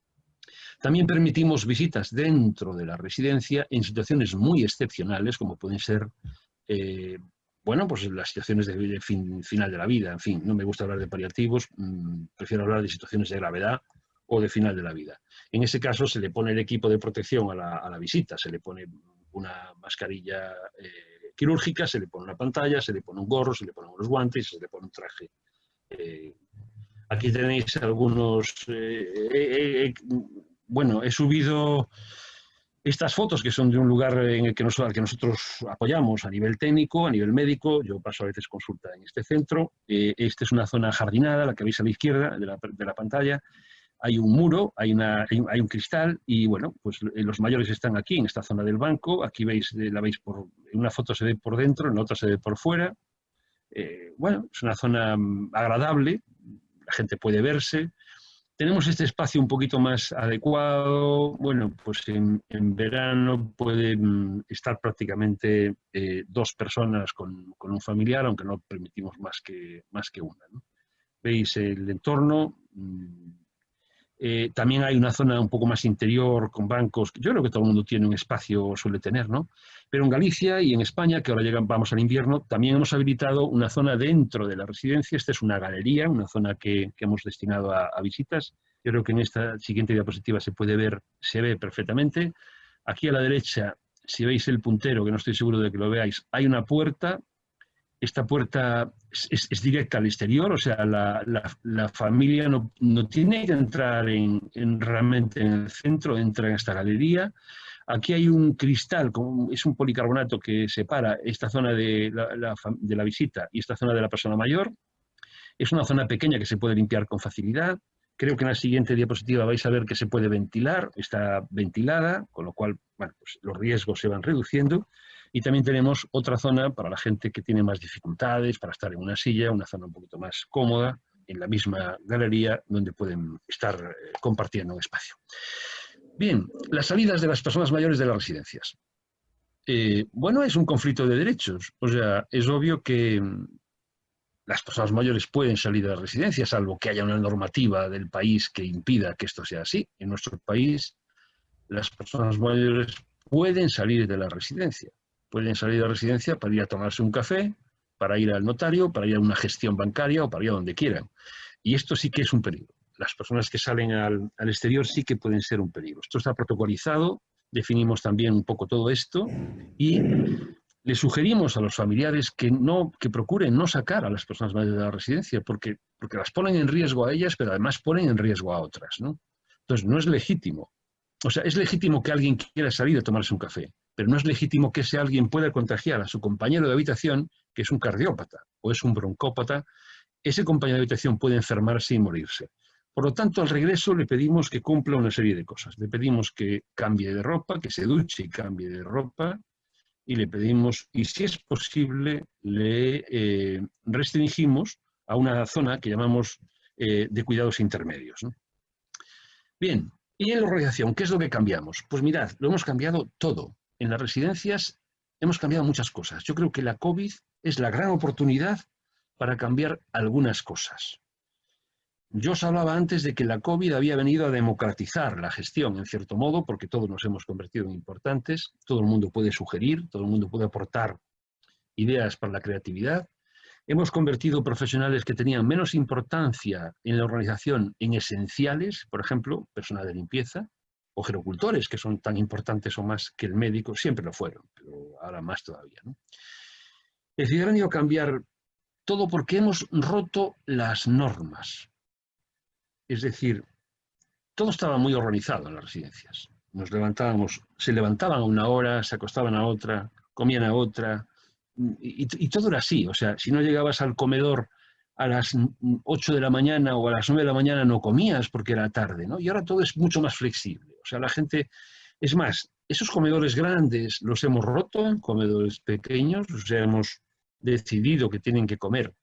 También permitimos visitas dentro de la residencia en situaciones muy excepcionales, como pueden ser, bueno, pues las situaciones de final de la vida. En fin, no me gusta hablar de paliativos, prefiero hablar de situaciones de gravedad o de final de la vida. En ese caso se le pone el equipo de protección a la visita, se le pone una mascarilla quirúrgica, se le pone una pantalla, se le pone un gorro, se le ponen unos guantes y se le pone un traje. Aquí tenéis algunos... bueno, he subido Estas fotos, que son de un lugar en el que al que nosotros apoyamos a nivel técnico, a nivel médico, yo paso a veces consulta en este centro. Esta es una zona jardinada, la que veis a la izquierda de la pantalla. Hay un muro, hay un cristal y, bueno, pues los mayores están aquí, en esta zona del banco. Aquí veis, en una foto se ve por dentro, en la otra se ve por fuera. Bueno, es una zona agradable, la gente puede verse. Tenemos este espacio un poquito más adecuado. Bueno, pues en verano pueden estar prácticamente 2 personas con un familiar, aunque no permitimos más que una, ¿no? Veis el entorno. También hay una zona un poco más interior con bancos. Yo creo que todo el mundo tiene un espacio, suele tener, ¿no? Pero en Galicia y en España, que ahora vamos al invierno, también hemos habilitado una zona dentro de la residencia. Esta es una galería, una zona que hemos destinado a visitas. Yo creo que en esta siguiente diapositiva se ve perfectamente. Aquí a la derecha, si veis el puntero, que no estoy seguro de que lo veáis, hay una puerta. Esta puerta es directa al exterior, o sea, la familia no tiene que entrar realmente en el centro, entra en esta galería. Aquí hay un cristal, es un policarbonato que separa esta zona de la visita y esta zona de la persona mayor. Es una zona pequeña que se puede limpiar con facilidad. Creo que en la siguiente diapositiva vais a ver que se puede ventilar, está ventilada, con lo cual, bueno, pues los riesgos se van reduciendo. Y también tenemos otra zona para la gente que tiene más dificultades, para estar en una silla, una zona un poquito más cómoda, en la misma galería, donde pueden estar compartiendo un espacio. Bien, las salidas de las personas mayores de las residencias. Bueno, es un conflicto de derechos. O sea, es obvio que las personas mayores pueden salir de la residencia, salvo que haya una normativa del país que impida que esto sea así. En nuestro país, las personas mayores pueden salir de la residencia. Pueden salir de la residencia para ir a tomarse un café, para ir al notario, para ir a una gestión bancaria o para ir a donde quieran. Y esto sí que es un peligro. Las personas que salen al exterior sí que pueden ser un peligro. Esto está protocolizado, definimos también un poco todo esto y le sugerimos a los familiares que procuren no sacar a las personas mayores de la residencia porque las ponen en riesgo a ellas, pero además ponen en riesgo a otras, ¿no? Entonces, no es legítimo. O sea, es legítimo que alguien quiera salir a tomarse un café, pero no es legítimo que ese alguien pueda contagiar a su compañero de habitación, que es un cardiópata o es un broncópata. Ese compañero de habitación puede enfermarse y morirse. Por lo tanto, al regreso le pedimos que cumpla una serie de cosas. Le pedimos que cambie de ropa, que se duche y cambie de ropa, y le pedimos, y si es posible, le restringimos a una zona que llamamos de cuidados intermedios, ¿no? Bien. Y en la organización, ¿qué es lo que cambiamos? Pues mirad, lo hemos cambiado todo. En las residencias hemos cambiado muchas cosas. Yo creo que la COVID es la gran oportunidad para cambiar algunas cosas. Yo os hablaba antes de que la COVID había venido a democratizar la gestión, en cierto modo, porque todos nos hemos convertido en importantes, todo el mundo puede sugerir, todo el mundo puede aportar ideas para la creatividad. Hemos convertido profesionales que tenían menos importancia en la organización en esenciales, por ejemplo, personal de limpieza, o gerocultores, que son tan importantes o más que el médico, siempre lo fueron, pero ahora más todavía, ¿no? Es decir, ha venido a cambiar todo porque hemos roto las normas. Es decir, todo estaba muy organizado en las residencias. Se levantaban a una hora, se acostaban a otra, comían a otra. Y todo era así, o sea, si no llegabas al comedor a las 8 de la mañana o a las 9 de la mañana no comías porque era tarde, ¿no? Y ahora todo es mucho más flexible, o sea, la gente, es más, esos comedores grandes los hemos roto en comedores pequeños, o sea, hemos decidido que tienen que comer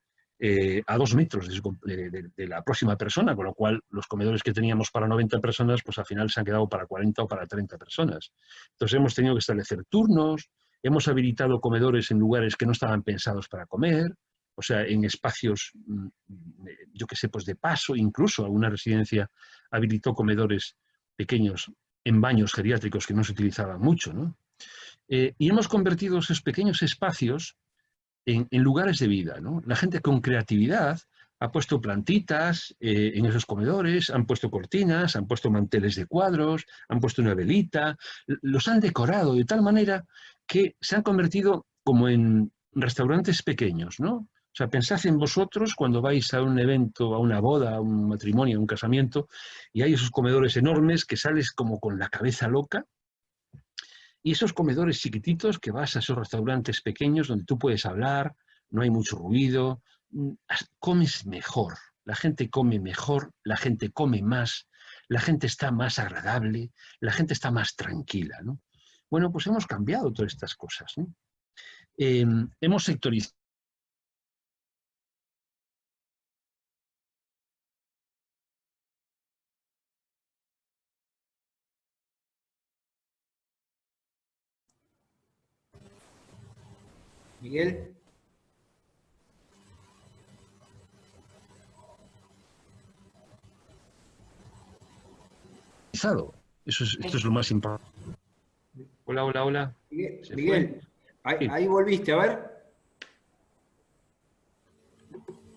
a 2 metros de la próxima persona, con lo cual los comedores que teníamos para 90 personas, pues al final se han quedado para 40 o para 30 personas. Entonces hemos tenido que establecer turnos. Hemos habilitado comedores en lugares que no estaban pensados para comer, o sea, en espacios, yo qué sé, pues de paso, incluso alguna residencia habilitó comedores pequeños en baños geriátricos que no se utilizaban mucho, ¿no? Y hemos convertido esos pequeños espacios en lugares de vida, ¿no? La gente con creatividad ha puesto plantitas en esos comedores, han puesto cortinas, han puesto manteles de cuadros, han puesto una velita, los han decorado de tal manera que se han convertido como en restaurantes pequeños, ¿no? O sea, pensad en vosotros cuando vais a un evento, a una boda, a un matrimonio, a un casamiento, y hay esos comedores enormes que sales como con la cabeza loca. Y esos comedores chiquititos que vas a esos restaurantes pequeños donde tú puedes hablar, no hay mucho ruido, comes mejor, la gente come mejor, la gente come más, la gente está más agradable, la gente está más tranquila, ¿no? Bueno, pues hemos cambiado todas estas cosas, ¿no? Hemos sectorizado. Miguel. Esto es lo más importante. Hola, hola, hola. Miguel, ahí volviste, a ver.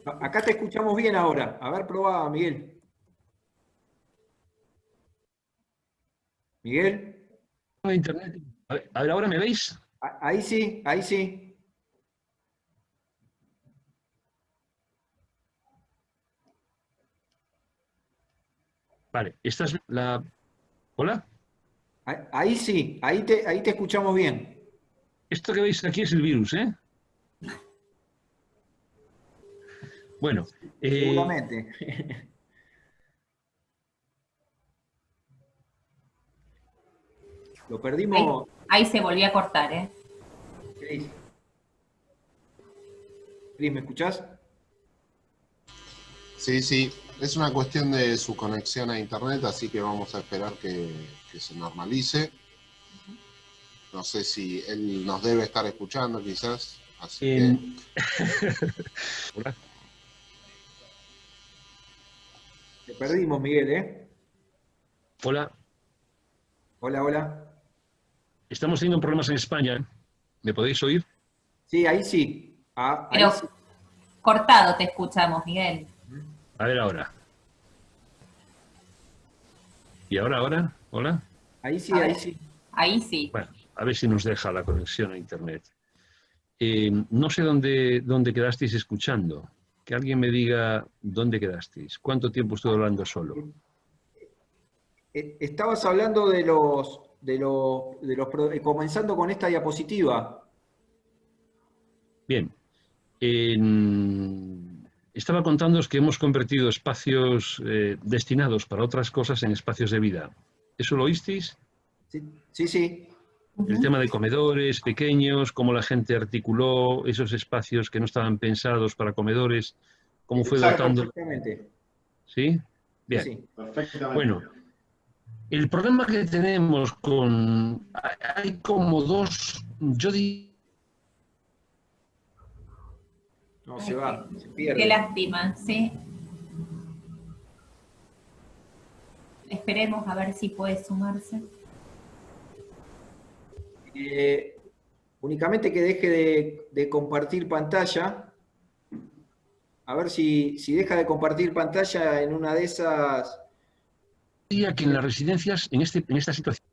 Acá te escuchamos bien ahora. A ver, probá, Miguel. Miguel. Internet. A ver, ¿ahora me veis? Ahí sí, ahí sí. Vale, esta es la... ¿Hola? Ahí sí, ahí te escuchamos bien. Esto que veis aquí es el virus, ¿eh? Bueno. Seguramente. Lo perdimos. Ahí se volvió a cortar, ¿eh? Cris, ¿me escuchás? Sí, sí. Es una cuestión de su conexión a internet, así que vamos a esperar que se normalice. No sé si él nos debe estar escuchando, quizás. Así que... Hola. Te perdimos, Miguel, ¿eh? Hola. Hola, hola. Estamos teniendo problemas en España. ¿Me podéis oír? Sí, ahí sí. Pero Ahí sí. cortado te escuchamos, Miguel. A ver ahora. ¿Y ahora? ¿Hola? Ahí sí, A ahí ver. sí. Ahí sí. Bueno, a ver si nos deja la conexión a internet. No sé dónde quedasteis escuchando. Que alguien me diga dónde quedasteis. ¿Cuánto tiempo estuve hablando solo? Estabas hablando comenzando con esta diapositiva. Bien. Estaba contándoos que hemos convertido espacios destinados para otras cosas en espacios de vida. ¿Eso lo oísteis? Sí, sí. El tema de comedores pequeños, cómo la gente articuló esos espacios que no estaban pensados para comedores, cómo fue dotando... Exactamente. ¿Sí? Bien. Sí. Perfectamente. Bueno, el problema que tenemos con... Hay como dos... Yo diría... No, se va, se pierde. Qué lástima, sí. Esperemos a ver si puede sumarse. Únicamente que deje de compartir pantalla. A ver si deja de compartir pantalla en una de esas. que en las residencias, en esta situación...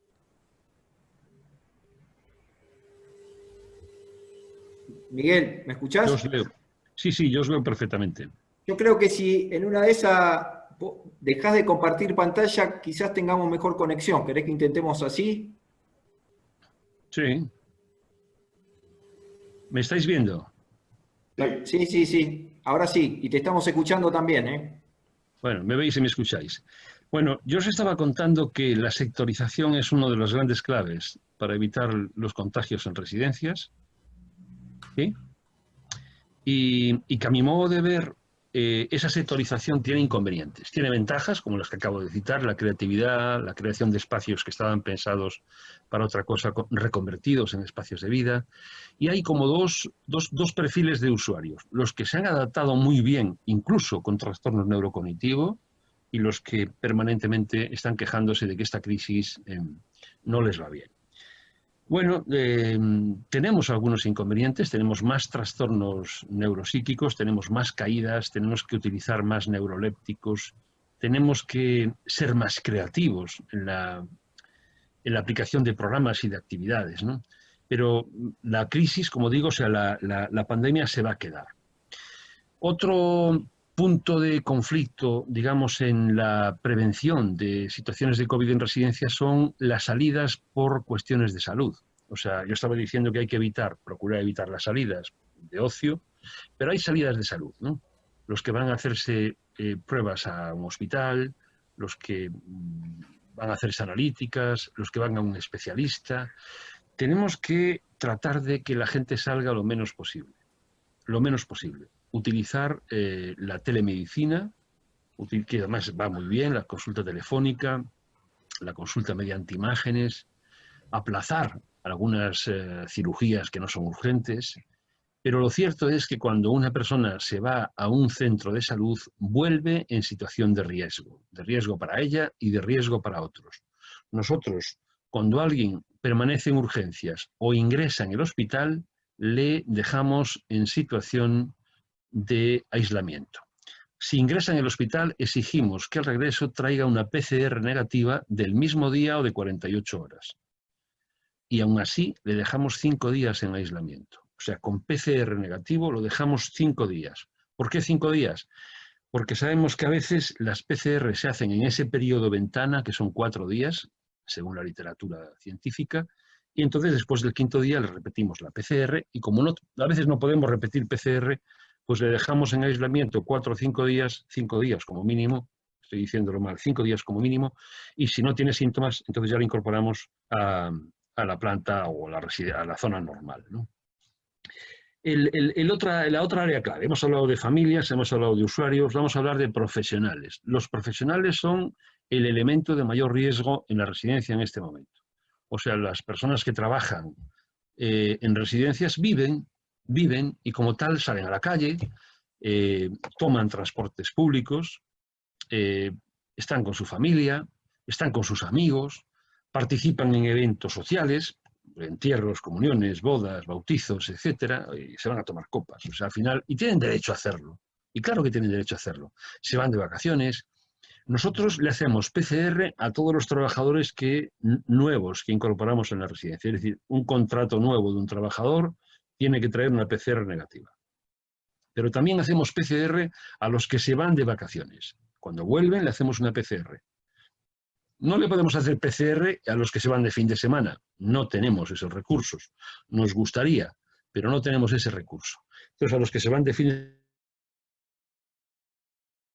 Miguel, ¿me escuchás? Yo os leo. Sí, yo os veo perfectamente. Yo creo que si en una de esas dejás de compartir pantalla, quizás tengamos mejor conexión. ¿Querés que intentemos así? Sí. ¿Me estáis viendo? Sí. Ahora sí. Y te estamos escuchando también, ¿eh? Bueno, me veis y me escucháis. Bueno, yo os estaba contando que la sectorización es una de las grandes claves para evitar los contagios en residencias. ¿Sí? Y que a mi modo de ver, esa sectorización tiene inconvenientes. Tiene ventajas, como las que acabo de citar, la creatividad, la creación de espacios que estaban pensados para otra cosa, reconvertidos en espacios de vida. Y hay como dos perfiles de usuarios. Los que se han adaptado muy bien, incluso con trastornos neurocognitivos, y los que permanentemente están quejándose de que esta crisis no les va bien. Bueno, tenemos algunos inconvenientes, tenemos más trastornos neuropsíquicos, tenemos más caídas, tenemos que utilizar más neurolépticos, tenemos que ser más creativos en la aplicación de programas y de actividades, ¿no? Pero la crisis, como digo, o sea, la pandemia se va a quedar. Otro punto de conflicto, digamos, en la prevención de situaciones de COVID en residencia son las salidas por cuestiones de salud. O sea, yo estaba diciendo que hay que procurar evitar las salidas de ocio, pero hay salidas de salud, ¿no? Los que van a hacerse pruebas a un hospital, los que van a hacerse analíticas, los que van a un especialista. Tenemos que tratar de que la gente salga lo menos posible. Lo menos posible. Utilizar la telemedicina, que además va muy bien, la consulta telefónica, la consulta mediante imágenes, aplazar algunas cirugías que no son urgentes, pero lo cierto es que cuando una persona se va a un centro de salud, vuelve en situación de riesgo para ella y de riesgo para otros. Nosotros, cuando alguien permanece en urgencias o ingresa en el hospital, le dejamos en situación de aislamiento. Si ingresa en el hospital, exigimos que al regreso traiga una PCR negativa del mismo día o de 48 horas. Y aún así le dejamos 5 días en aislamiento. O sea, con PCR negativo lo dejamos 5 días. ¿Por qué 5 días? Porque sabemos que a veces las PCR se hacen en ese periodo ventana, que son 4 días, según la literatura científica, y entonces después del 5.º día le repetimos la PCR, y como a veces no podemos repetir PCR, pues le dejamos en aislamiento 4 o 5 días, 5 días como mínimo, estoy diciéndolo mal, 5 días como mínimo, y si no tiene síntomas, entonces ya lo incorporamos a la planta o a la zona normal, ¿no? La otra área clave, hemos hablado de familias, hemos hablado de usuarios, vamos a hablar de profesionales. Los profesionales son el elemento de mayor riesgo en la residencia en este momento. O sea, las personas que trabajan en residencias viven y como tal salen a la calle, toman transportes públicos, están con su familia, están con sus amigos, participan en eventos sociales, entierros, comuniones, bodas, bautizos, etcétera, y se van a tomar copas. O sea, al final, y tienen derecho a hacerlo. Y claro que tienen derecho a hacerlo. Se van de vacaciones. Nosotros le hacemos PCR a todos los trabajadores nuevos que incorporamos en la residencia. Es decir, un contrato nuevo de un trabajador tiene que traer una PCR negativa. Pero también hacemos PCR a los que se van de vacaciones. Cuando vuelven le hacemos una PCR. No le podemos hacer PCR a los que se van de fin de semana. No tenemos esos recursos. Nos gustaría, pero no tenemos ese recurso. Entonces, a los que se van de fin de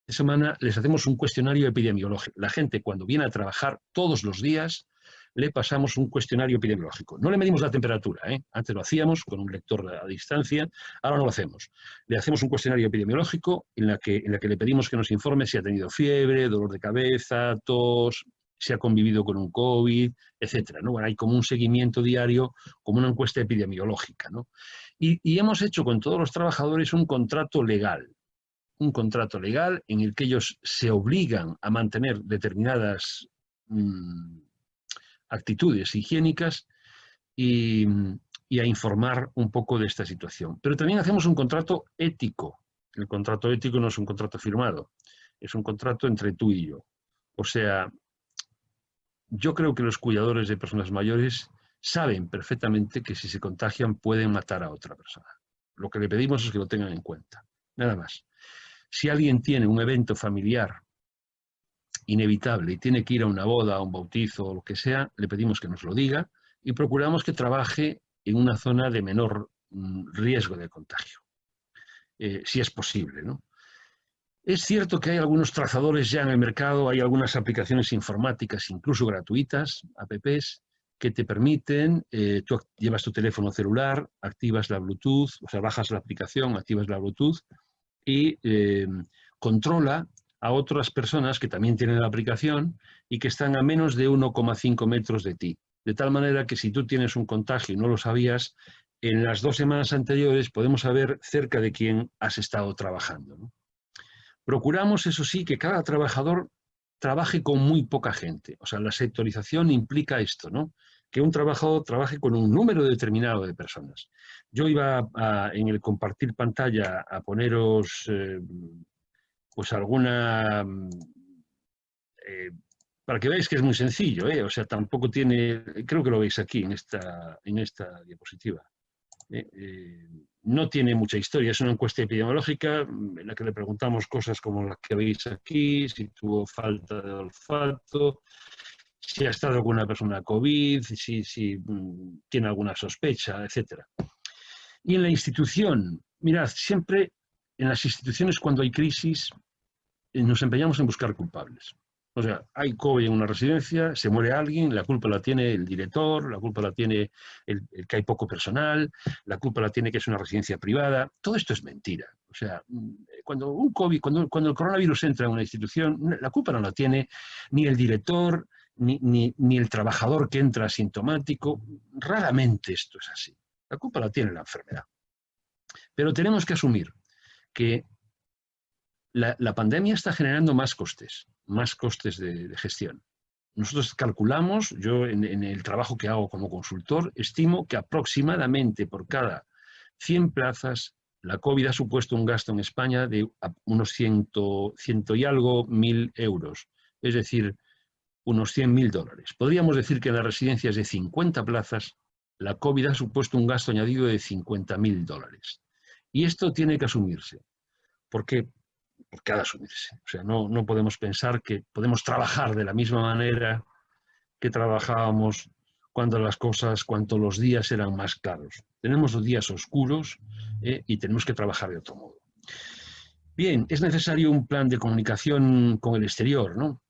semana les hacemos un cuestionario epidemiológico. La gente, cuando viene a trabajar todos los días, le pasamos un cuestionario epidemiológico. No le medimos la temperatura, ¿eh? Antes lo hacíamos con un lector a distancia, ahora no lo hacemos. Le hacemos un cuestionario epidemiológico en la que le pedimos que nos informe si ha tenido fiebre, dolor de cabeza, tos, si ha convivido con un COVID, etcétera, ¿no? Bueno, hay como un seguimiento diario, como una encuesta epidemiológica, ¿no? Y hemos hecho con todos los trabajadores un contrato legal en el que ellos se obligan a mantener determinadas actitudes higiénicas y a informar un poco de esta situación. Pero también hacemos un contrato ético. El contrato ético no es un contrato firmado, es un contrato entre tú y yo. O sea, yo creo que los cuidadores de personas mayores saben perfectamente que si se contagian pueden matar a otra persona. Lo que le pedimos es que lo tengan en cuenta, nada más. Si alguien tiene un evento familiar inevitable y tiene que ir a una boda, a un bautizo o lo que sea, le pedimos que nos lo diga y procuramos que trabaje en una zona de menor riesgo de contagio, si es posible, ¿no? Es cierto que hay algunos trazadores ya en el mercado, hay algunas aplicaciones informáticas, incluso gratuitas, apps, que te permiten, tú llevas tu teléfono celular, activas la Bluetooth, o sea, bajas la aplicación, activas la Bluetooth y controla a otras personas que también tienen la aplicación y que están a menos de 1,5 metros de ti. De tal manera que si tú tienes un contagio y no lo sabías, en las 2 semanas anteriores podemos saber cerca de quién has estado trabajando, ¿no? Procuramos, eso sí, que cada trabajador trabaje con muy poca gente. O sea, la sectorización implica esto, ¿no? Que un trabajador trabaje con un número determinado de personas. Yo iba en el compartir pantalla a poneros pues alguna... para que veáis que es muy sencillo, ¿eh? O sea, tampoco tiene... Creo que lo veis aquí en esta diapositiva. No tiene mucha historia, es una encuesta epidemiológica en la que le preguntamos cosas como las que veis aquí, si tuvo falta de olfato, si ha estado con una persona COVID, si tiene alguna sospecha, etc. Y en la institución, mirad, siempre en las instituciones cuando hay crisis nos empeñamos en buscar culpables. O sea, hay COVID en una residencia, se muere alguien, la culpa la tiene el director, la culpa la tiene el que hay poco personal, la culpa la tiene que es una residencia privada. Todo esto es mentira. O sea, cuando el coronavirus entra en una institución, la culpa no la tiene ni el director, ni el trabajador que entra asintomático. Raramente esto es así. La culpa la tiene la enfermedad. Pero tenemos que asumir que la pandemia está generando más costes de gestión. Nosotros calculamos, yo en el trabajo que hago como consultor, estimo que aproximadamente por cada 100 plazas, la COVID ha supuesto un gasto en España de unos 100 y algo mil euros, es decir, unos 100.000 dólares. Podríamos decir que en las residencias de 50 plazas, la COVID ha supuesto un gasto añadido de 50.000 dólares. Y esto tiene que asumirse. ¿Por qué? Porque ha de asumirse. O sea, no podemos pensar que podemos trabajar de la misma manera que trabajábamos cuando los días eran más claros. Tenemos los días oscuros y tenemos que trabajar de otro modo. Bien, es necesario un plan de comunicación con el exterior, ¿no?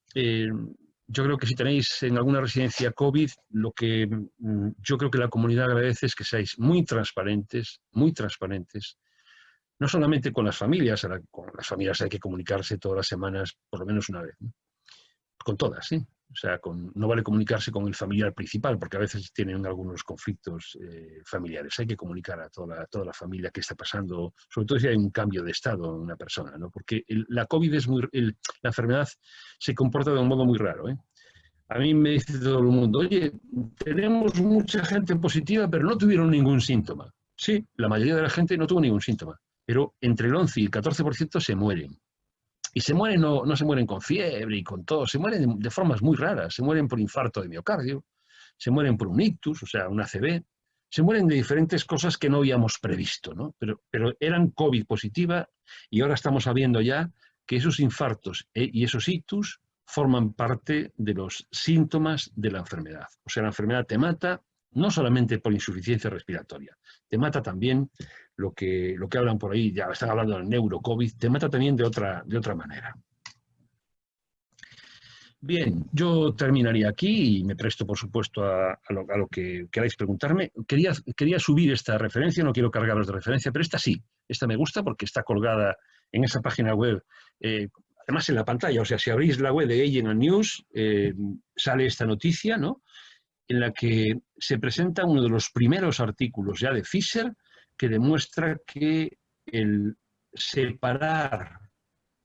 Yo creo que si tenéis en alguna residencia COVID, lo que yo creo que la comunidad agradece es que seáis muy transparentes, no solamente con las familias hay que comunicarse todas las semanas, por lo menos una vez, ¿no? Con todas, ¿sí? O sea, no vale comunicarse con el familiar principal, porque a veces tienen algunos conflictos familiares. Hay que comunicar a toda la familia qué está pasando, sobre todo si hay un cambio de estado en una persona, ¿no? Porque la COVID la enfermedad se comporta de un modo muy raro, ¿eh? A mí me dice todo el mundo, oye, tenemos mucha gente positiva, pero no tuvieron ningún síntoma. Sí, la mayoría de la gente no tuvo ningún síntoma, pero entre el 11 y el 14% se mueren. Y se mueren, no se mueren con fiebre y con todo, se mueren de formas muy raras. Se mueren por infarto de miocardio, se mueren por un ictus, o sea, un ACV, se mueren de diferentes cosas que no habíamos previsto, ¿no? Pero eran COVID positiva y ahora estamos sabiendo ya que esos infartos y esos ictus forman parte de los síntomas de la enfermedad. O sea, la enfermedad te mata no solamente por insuficiencia respiratoria, te mata también lo que hablan por ahí, ya están hablando del neurocovid, te mata también de otra manera. Bien, yo terminaría aquí y me presto, por supuesto, a lo que queráis preguntarme. Quería subir esta referencia, no quiero cargaros de referencia, pero esta sí, esta me gusta porque está colgada en esa página web, además en la pantalla, o sea, si abrís la web de Agent and News, sale esta noticia, ¿no?, en la que se presenta uno de los primeros artículos ya de Pfizer que demuestra que el separar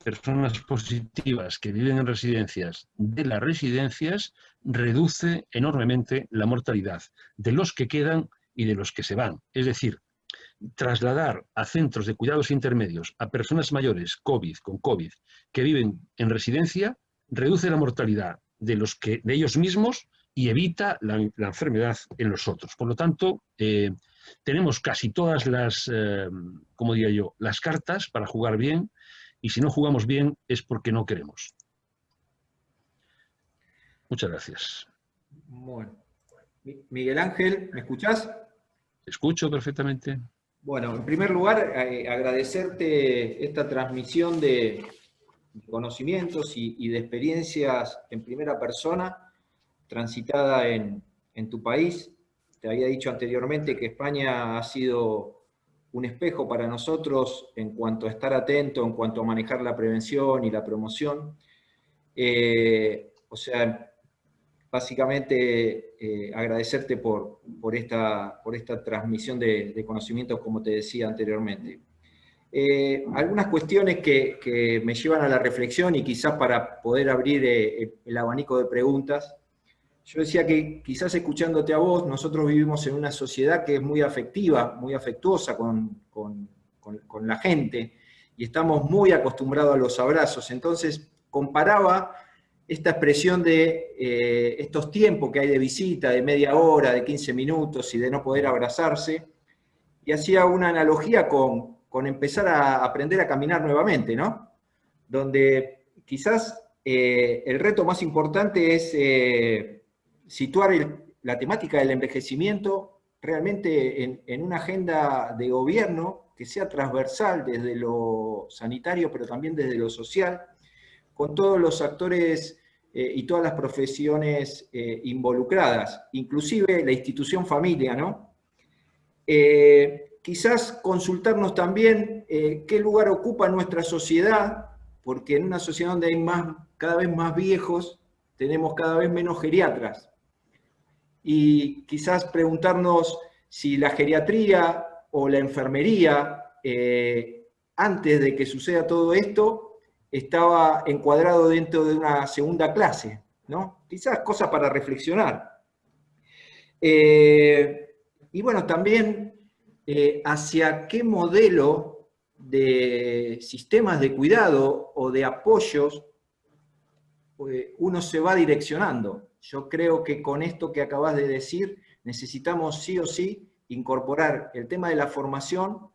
personas positivas que viven en residencias de las residencias reduce enormemente la mortalidad de los que quedan y de los que se van. Es decir, trasladar a centros de cuidados intermedios a personas mayores con COVID que viven en residencia reduce la mortalidad de ellos mismos y evita la enfermedad en los otros. Por lo tanto, tenemos casi todas las cartas para jugar bien, y si no jugamos bien es porque no queremos. Muchas gracias. Bueno. Miguel Ángel, ¿me escuchás? Te escucho perfectamente. Bueno, en primer lugar, agradecerte esta transmisión de conocimientos y de experiencias en primera persona, transitada en tu país. Te había dicho anteriormente que España ha sido un espejo para nosotros en cuanto a estar atento, en cuanto a manejar la prevención y la promoción. O sea, básicamente agradecerte por esta transmisión de conocimientos, como te decía anteriormente. Algunas cuestiones que me llevan a la reflexión y quizás para poder abrir el abanico de preguntas. Yo decía que quizás escuchándote a vos, nosotros vivimos en una sociedad que es muy afectiva, muy afectuosa con la gente, y estamos muy acostumbrados a los abrazos. Entonces comparaba esta expresión de estos tiempos que hay de visita, de media hora, de 15 minutos, y de no poder abrazarse, y hacía una analogía con empezar a aprender a caminar nuevamente, ¿no? Donde quizás el reto más importante es situar la temática del envejecimiento realmente en una agenda de gobierno que sea transversal desde lo sanitario, pero también desde lo social, con todos los actores y todas las profesiones involucradas, inclusive la institución familia, ¿no? Quizás consultarnos también qué lugar ocupa nuestra sociedad, porque en una sociedad donde hay cada vez más viejos, tenemos cada vez menos geriatras. Y quizás preguntarnos si la geriatría o la enfermería, antes de que suceda todo esto, estaba encuadrado dentro de una segunda clase, ¿no? Quizás cosas para reflexionar. Y bueno, también hacia qué modelo de sistemas de cuidado o de apoyos uno se va direccionando. Yo creo que con esto que acabas de decir, necesitamos sí o sí incorporar el tema de la formación,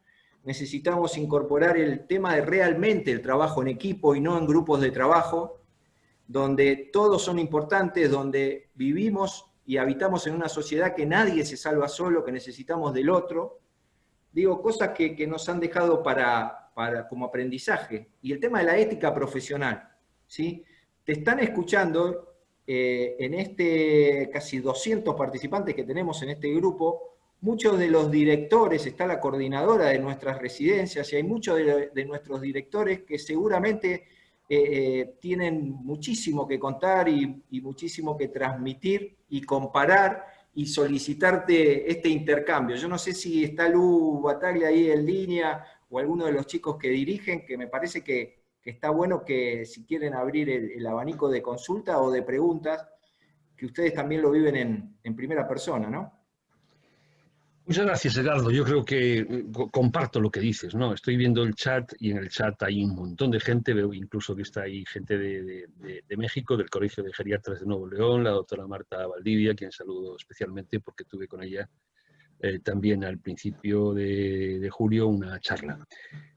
necesitamos incorporar el tema de realmente el trabajo en equipo y no en grupos de trabajo, donde todos son importantes, donde vivimos y habitamos en una sociedad que nadie se salva solo, que necesitamos del otro. Digo, cosas que nos han dejado como aprendizaje. Y el tema de la ética profesional, ¿sí? Te están escuchando en casi 200 participantes que tenemos en este grupo, muchos de los directores, está la coordinadora de nuestras residencias, y hay muchos de nuestros directores que seguramente tienen muchísimo que contar y muchísimo que transmitir y comparar y solicitarte este intercambio. Yo no sé si está Lu Bataglia ahí en línea o alguno de los chicos que dirigen, que me parece que está bueno que si quieren abrir el abanico de consulta o de preguntas, que ustedes también lo viven en primera persona, ¿no? Muchas gracias, Edgardo. Yo creo que comparto lo que dices, ¿no? Estoy viendo el chat y en el chat hay un montón de gente, veo incluso que está ahí gente de México, del Colegio de Geriatras de Nuevo León, la doctora Marta Valdivia, quien saludo especialmente porque tuve con ella también al principio de julio una charla.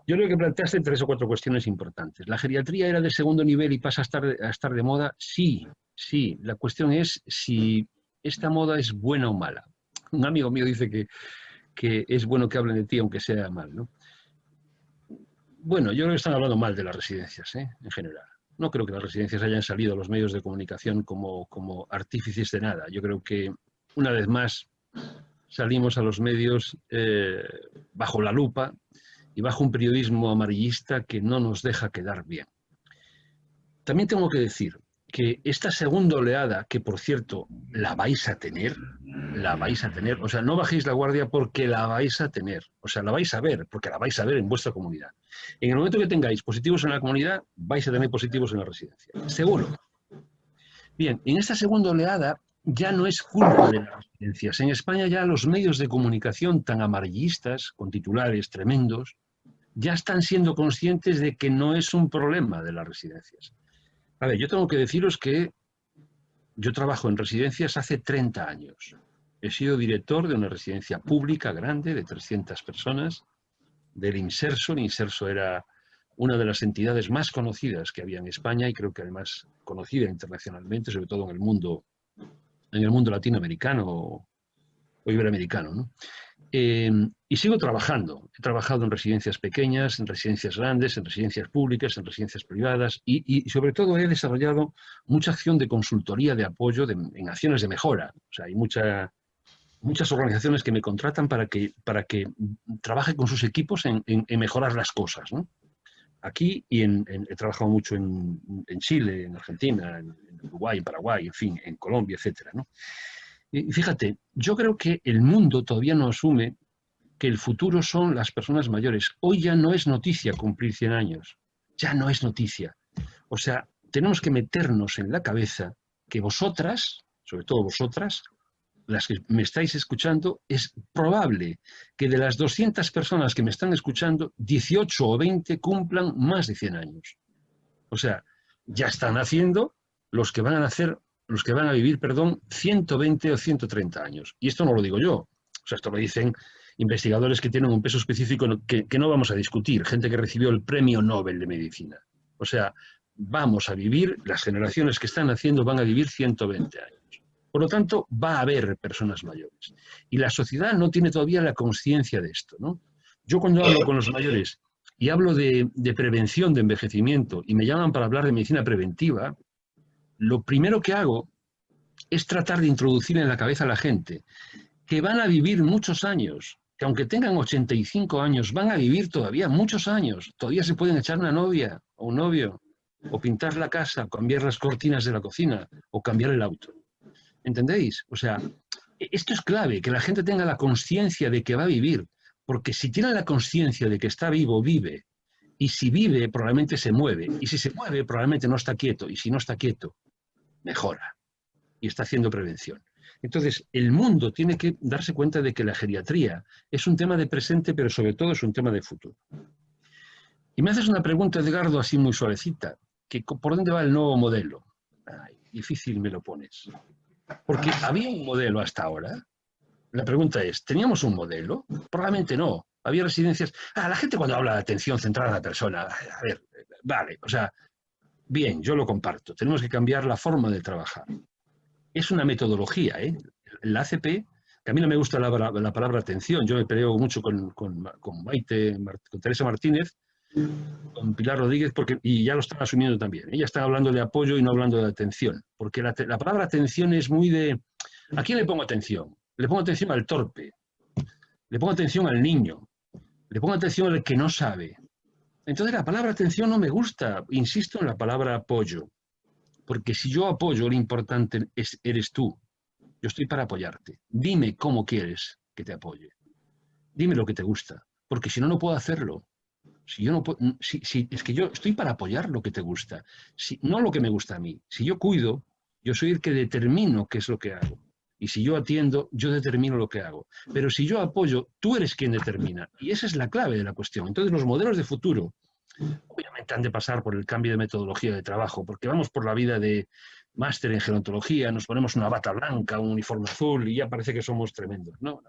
Yo creo que planteaste 3 o 4 cuestiones importantes. ¿La geriatría era de segundo nivel y pasa a estar de moda? Sí, sí. La cuestión es si esta moda es buena o mala. Un amigo mío dice que es bueno que hablen de ti aunque sea mal, ¿no? Bueno, yo creo que están hablando mal de las residencias, en general. No creo que las residencias hayan salido a los medios de comunicación como artífices de nada. Yo creo que, una vez más, salimos a los medios bajo la lupa y bajo un periodismo amarillista que no nos deja quedar bien. También tengo que decir que esta segunda oleada, que por cierto la vais a tener, o sea, no bajéis la guardia porque la vais a tener, o sea, la vais a ver, porque la vais a ver en vuestra comunidad. En el momento que tengáis positivos en la comunidad, vais a tener positivos en la residencia, seguro. Bien, en esta segunda oleada ya no es culpa de las residencias. En España ya los medios de comunicación tan amarillistas, con titulares tremendos, ya están siendo conscientes de que no es un problema de las residencias. A ver, yo tengo que deciros que yo trabajo en residencias hace 30 años. He sido director de una residencia pública grande de 300 personas, del Inserso. El Inserso era una de las entidades más conocidas que había en España y creo que además conocida internacionalmente, sobre todo en el mundo latinoamericano o iberoamericano, ¿no? Y sigo trabajando. He trabajado en residencias pequeñas, en residencias grandes, en residencias públicas, en residencias privadas y sobre todo he desarrollado mucha acción de consultoría, de apoyo en acciones de mejora. O sea, hay muchas organizaciones que me contratan para que trabaje con sus equipos en mejorar las cosas, ¿no? Aquí he trabajado mucho en Chile, en Argentina, en Uruguay, en Paraguay, en fin, en Colombia, etcétera, ¿no? Y fíjate, yo creo que el mundo todavía no asume que el futuro son las personas mayores. Hoy ya no es noticia cumplir 100 años, ya no es noticia. O sea, tenemos que meternos en la cabeza que vosotras, sobre todo vosotras, las que me estáis escuchando, es probable que de las 200 personas que me están escuchando, 18 o 20 cumplan más de 100 años. O sea, ya están haciendo los que van a vivir, 120 o 130 años. Y esto no lo digo yo. O sea, esto lo dicen investigadores que tienen un peso específico que no vamos a discutir, gente que recibió el Premio Nobel de Medicina. O sea, vamos a vivir, las generaciones que están naciendo van a vivir 120 años. Por lo tanto, va a haber personas mayores. Y la sociedad no tiene todavía la conciencia de esto, ¿no? Yo cuando hablo con los mayores y hablo de prevención de envejecimiento y me llaman para hablar de medicina preventiva, lo primero que hago es tratar de introducir en la cabeza a la gente que van a vivir muchos años, que aunque tengan 85 años, van a vivir todavía muchos años. Todavía se pueden echar una novia o un novio, o pintar la casa, o cambiar las cortinas de la cocina, o cambiar el auto. ¿Entendéis? O sea, esto es clave, que la gente tenga la conciencia de que va a vivir, porque si tiene la conciencia de que está vivo, vive, y si vive, probablemente se mueve, y si se mueve, probablemente no está quieto, y si no está quieto, mejora, y está haciendo prevención. Entonces, el mundo tiene que darse cuenta de que la geriatría es un tema de presente, pero sobre todo es un tema de futuro. Y me haces una pregunta, Edgardo, así muy suavecita, que ¿por dónde va el nuevo modelo? Ay, difícil me lo pones. Porque había un modelo hasta ahora. La pregunta es, ¿teníamos un modelo? Probablemente no. Había residencias... la gente cuando habla de atención centrada a la persona, a ver, vale, o sea, bien, yo lo comparto. Tenemos que cambiar la forma de trabajar. Es una metodología, ¿eh? La ACP, que a mí no me gusta la palabra atención, yo me peleo mucho con Maite, con Teresa Martínez, con Pilar Rodríguez, y ya lo están asumiendo también. Ellas están hablando de apoyo y no hablando de atención, porque la palabra atención es muy de... ¿A quién le pongo atención? Le pongo atención al torpe, le pongo atención al niño, le pongo atención al que no sabe. Entonces la palabra atención no me gusta, insisto en la palabra apoyo. Porque si yo apoyo, lo importante eres tú. Yo estoy para apoyarte. Dime cómo quieres que te apoye. Dime lo que te gusta. Porque si no, no puedo hacerlo. Si yo no puedo, es que yo estoy para apoyar lo que te gusta. No lo que me gusta a mí. Si yo cuido, yo soy el que determino qué es lo que hago. Y si yo atiendo, yo determino lo que hago. Pero si yo apoyo, tú eres quien determina. Y esa es la clave de la cuestión. Entonces, los modelos de futuro obviamente han de pasar por el cambio de metodología de trabajo, porque vamos por la vida de máster en gerontología, nos ponemos una bata blanca, un uniforme azul y ya parece que somos tremendos. No,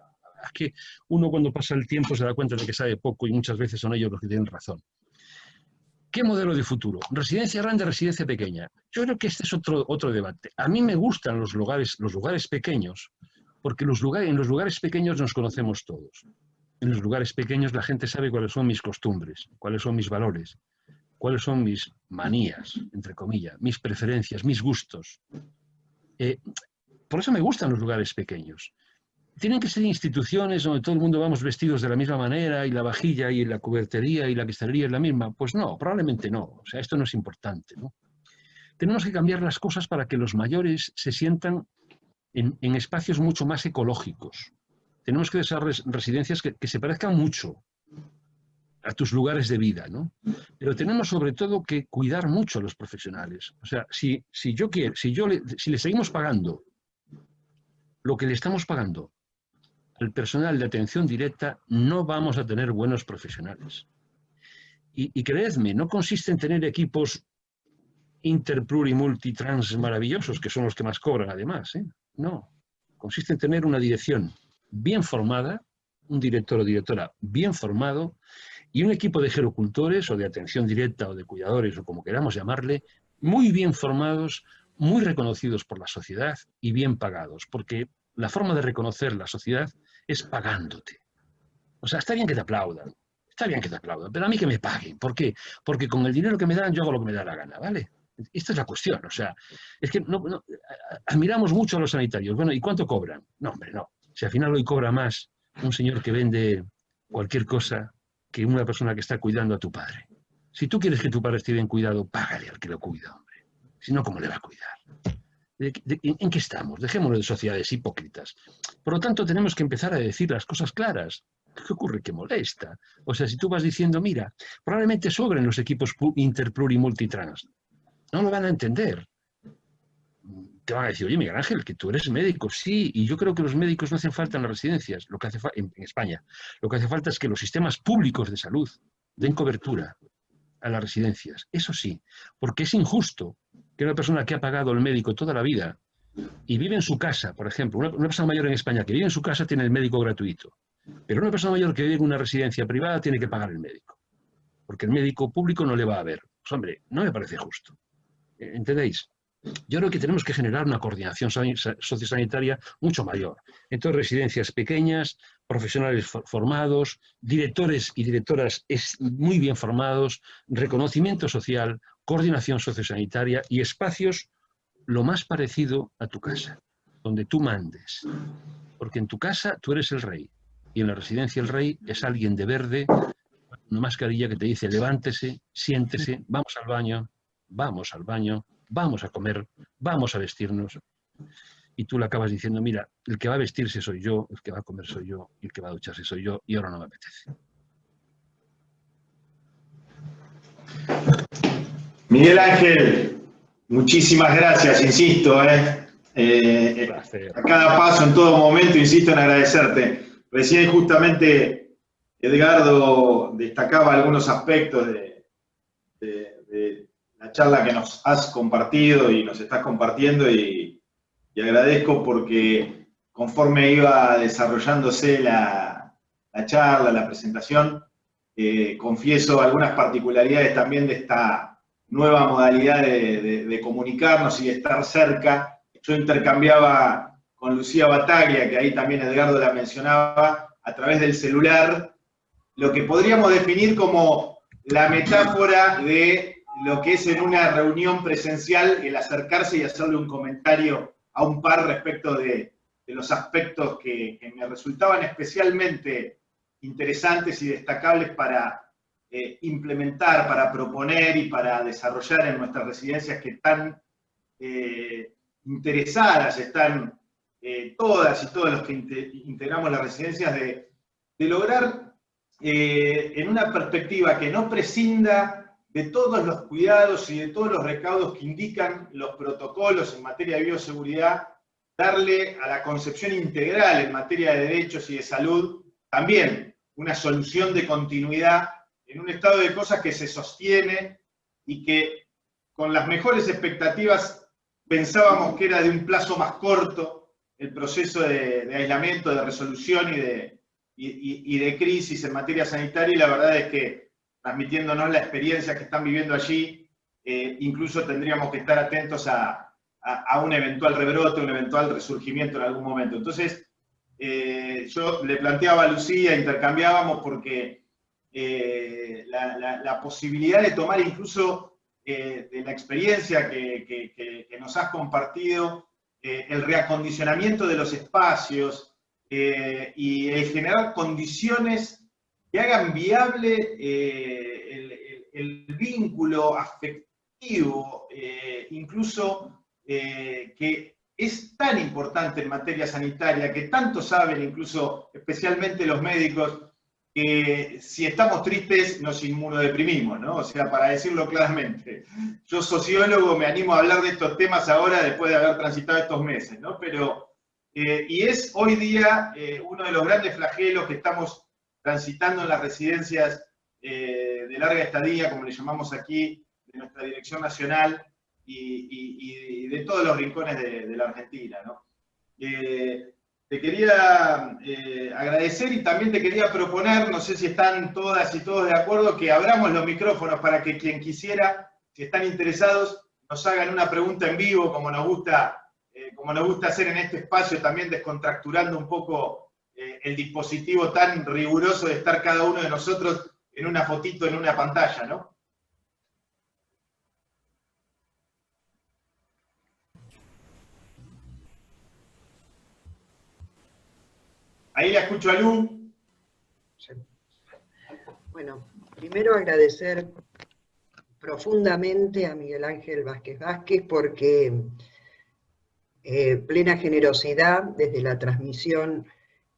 es que uno cuando pasa el tiempo se da cuenta de que sabe poco y muchas veces son ellos los que tienen razón. ¿Qué modelo de futuro? ¿Residencia grande, residencia pequeña? Yo creo que este es otro debate. A mí me gustan los lugares pequeños, porque en los lugares pequeños nos conocemos todos. En los lugares pequeños la gente sabe cuáles son mis costumbres, cuáles son mis valores, cuáles son mis manías, entre comillas, mis preferencias, mis gustos. Por eso me gustan los lugares pequeños. ¿Tienen que ser instituciones donde todo el mundo vamos vestidos de la misma manera y la vajilla y la cubertería y la cristalería es la misma? Pues no, probablemente no. O sea, esto no es importante, ¿no? Tenemos que cambiar las cosas para que los mayores se sientan en espacios mucho más ecológicos. Tenemos que desarrollar residencias que se parezcan mucho a tus lugares de vida, ¿no? Pero tenemos sobre todo que cuidar mucho a los profesionales. O sea, si le seguimos pagando lo que le estamos pagando al personal de atención directa, no vamos a tener buenos profesionales. Y creedme, no consiste en tener equipos inter, pluri, multi, trans maravillosos, que son los que más cobran además, ¿eh? No, consiste en tener una dirección bien formada, un director o directora bien formado y un equipo de gerocultores o de atención directa o de cuidadores o como queramos llamarle, muy bien formados, muy reconocidos por la sociedad y bien pagados, porque la forma de reconocer la sociedad es pagándote. O sea, está bien que te aplaudan, pero a mí que me paguen. ¿Por qué? Porque con el dinero que me dan yo hago lo que me da la gana, ¿vale? Esta es la cuestión, o sea, es que admiramos mucho a los sanitarios. Bueno, ¿y cuánto cobran? No, hombre, no. Si al final hoy cobra más un señor que vende cualquier cosa que una persona que está cuidando a tu padre. Si tú quieres que tu padre esté bien cuidado, págale al que lo cuida, hombre. Si no, ¿cómo le va a cuidar? ¿En qué estamos? Dejémonos de sociedades hipócritas. Por lo tanto, tenemos que empezar a decir las cosas claras. ¿Qué ocurre? Que molesta. O sea, si tú vas diciendo, mira, probablemente sobren los equipos inter, pluri, multitrans. No lo van a entender. Te van a decir, oye, Miguel Ángel, que tú eres médico. Sí, y yo creo que los médicos no hacen falta en las residencias, lo que hace en España. Lo que hace falta es que los sistemas públicos de salud den cobertura a las residencias. Eso sí, porque es injusto que una persona que ha pagado el médico toda la vida y vive en su casa, por ejemplo, una persona mayor en España que vive en su casa tiene el médico gratuito. Pero una persona mayor que vive en una residencia privada tiene que pagar el médico, porque el médico público no le va a ver. Pues hombre, no me parece justo. ¿Entendéis? Yo creo que tenemos que generar una coordinación sociosanitaria mucho mayor. Entonces, residencias pequeñas, profesionales formados, directores y directoras muy bien formados, reconocimiento social, coordinación sociosanitaria y espacios lo más parecido a tu casa, donde tú mandes. Porque en tu casa tú eres el rey y en la residencia el rey es alguien de verde, una mascarilla que te dice levántese, siéntese, vamos al baño, vamos a comer, vamos a vestirnos. Y tú le acabas diciendo, mira, el que va a vestirse soy yo, el que va a comer soy yo, y el que va a ducharse soy yo, y ahora no me apetece. Miguel Ángel, muchísimas gracias, insisto, a cada paso, en todo momento, insisto en agradecerte. Recién justamente Edgardo destacaba algunos aspectos de la charla que nos has compartido y nos estás compartiendo, y agradezco porque conforme iba desarrollándose la charla, la presentación, confieso algunas particularidades también de esta nueva modalidad de comunicarnos y de estar cerca. Yo intercambiaba con Lucía Bataglia, que ahí también Edgardo la mencionaba, a través del celular, lo que podríamos definir como la metáfora de lo que es en una reunión presencial el acercarse y hacerle un comentario a un par respecto de los aspectos que me resultaban especialmente interesantes y destacables para implementar, para proponer y para desarrollar en nuestras residencias, que tan interesadas están todas y todos los que integramos las residencias, de lograr en una perspectiva que no prescinda de todos los cuidados y de todos los recaudos que indican los protocolos en materia de bioseguridad, darle a la concepción integral en materia de derechos y de salud también una solución de continuidad en un estado de cosas que se sostiene y que con las mejores expectativas pensábamos que era de un plazo más corto el proceso de aislamiento, de resolución y de crisis en materia sanitaria, y la verdad es que transmitiéndonos la experiencia que están viviendo allí, incluso tendríamos que estar atentos a un eventual rebrote, un eventual resurgimiento en algún momento. Entonces, yo le planteaba a Lucía, intercambiábamos, porque la posibilidad de tomar incluso de la experiencia que nos has compartido, el reacondicionamiento de los espacios y el generar condiciones que hagan viable el vínculo afectivo, incluso que es tan importante en materia sanitaria, que tanto saben, incluso especialmente los médicos, que si estamos tristes nos inmunodeprimimos, ¿no? O sea, para decirlo claramente, yo sociólogo me animo a hablar de estos temas ahora después de haber transitado estos meses, ¿no? Pero, y es hoy día uno de los grandes flagelos que estamos transitando en las residencias de larga estadía, como le llamamos aquí, de nuestra dirección nacional y de todos los rincones de la Argentina, ¿no? Te quería agradecer y también te quería proponer, no sé si están todas y todos de acuerdo, que abramos los micrófonos para que quien quisiera, si están interesados, nos hagan una pregunta en vivo, como nos gusta hacer en este espacio, también descontracturando un poco el dispositivo tan riguroso de estar cada uno de nosotros en una fotito, en una pantalla, ¿no? Ahí la escucho a Lu. Bueno, primero agradecer profundamente a Miguel Ángel Vázquez Vázquez, porque plena generosidad desde la transmisión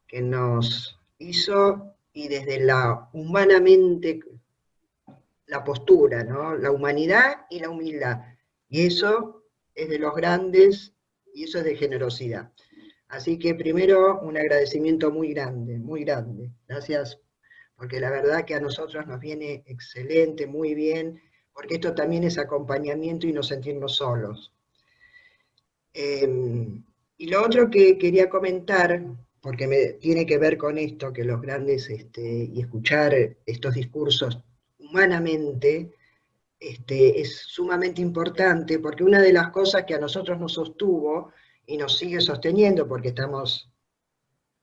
que nos hizo y desde la humanamente, la postura, ¿no? La humanidad y la humildad. Y eso es de los grandes y eso es de generosidad. Así que primero un agradecimiento muy grande, muy grande. Gracias, porque la verdad que a nosotros nos viene excelente, muy bien, porque esto también es acompañamiento y no sentirnos solos. Y lo otro que quería comentar porque tiene que ver con esto, que los grandes, y escuchar estos discursos humanamente, es sumamente importante, porque una de las cosas que a nosotros nos sostuvo y nos sigue sosteniendo, porque estamos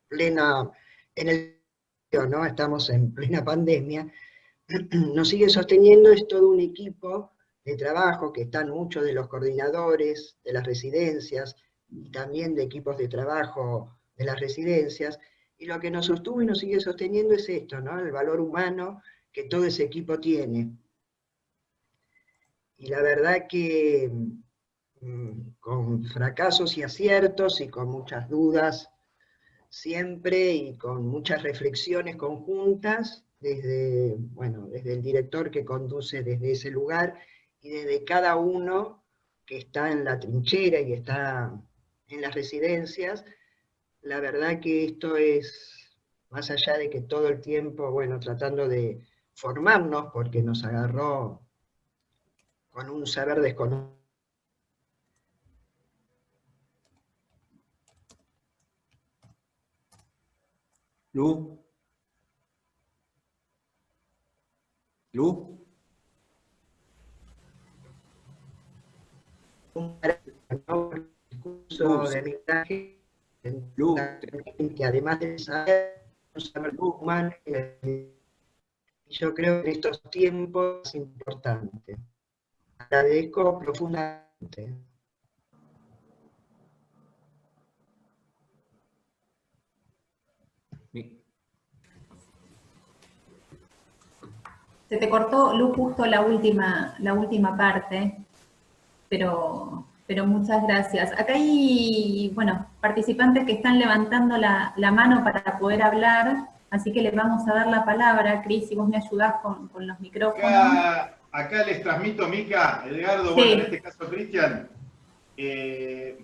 ¿no? Estamos en plena pandemia, nos sigue sosteniendo es todo un equipo de trabajo, que están muchos de los coordinadores de las residencias, y también de equipos de trabajo de las residencias, y lo que nos sostuvo y nos sigue sosteniendo es esto, ¿no? El valor humano que todo ese equipo tiene. Y la verdad que con fracasos y aciertos y con muchas dudas siempre, y con muchas reflexiones conjuntas, desde el director que conduce desde ese lugar, y desde cada uno que está en la trinchera y está en las residencias. La verdad que esto es, más allá de que todo el tiempo, tratando de formarnos, porque nos agarró con un saber desconocido. Lu. Lu. Un discurso de mensaje, que además de saber, un saber humano, y yo creo que en estos tiempos es importante. Agradezco profundamente. Se te cortó, Lu, justo la última parte, pero muchas gracias. Acá hay, participantes que están levantando la mano para poder hablar, así que les vamos a dar la palabra. Cris, si vos me ayudás con los micrófonos. Acá les transmito, Mica, Edgardo, Sí. bueno, en este caso Cristian.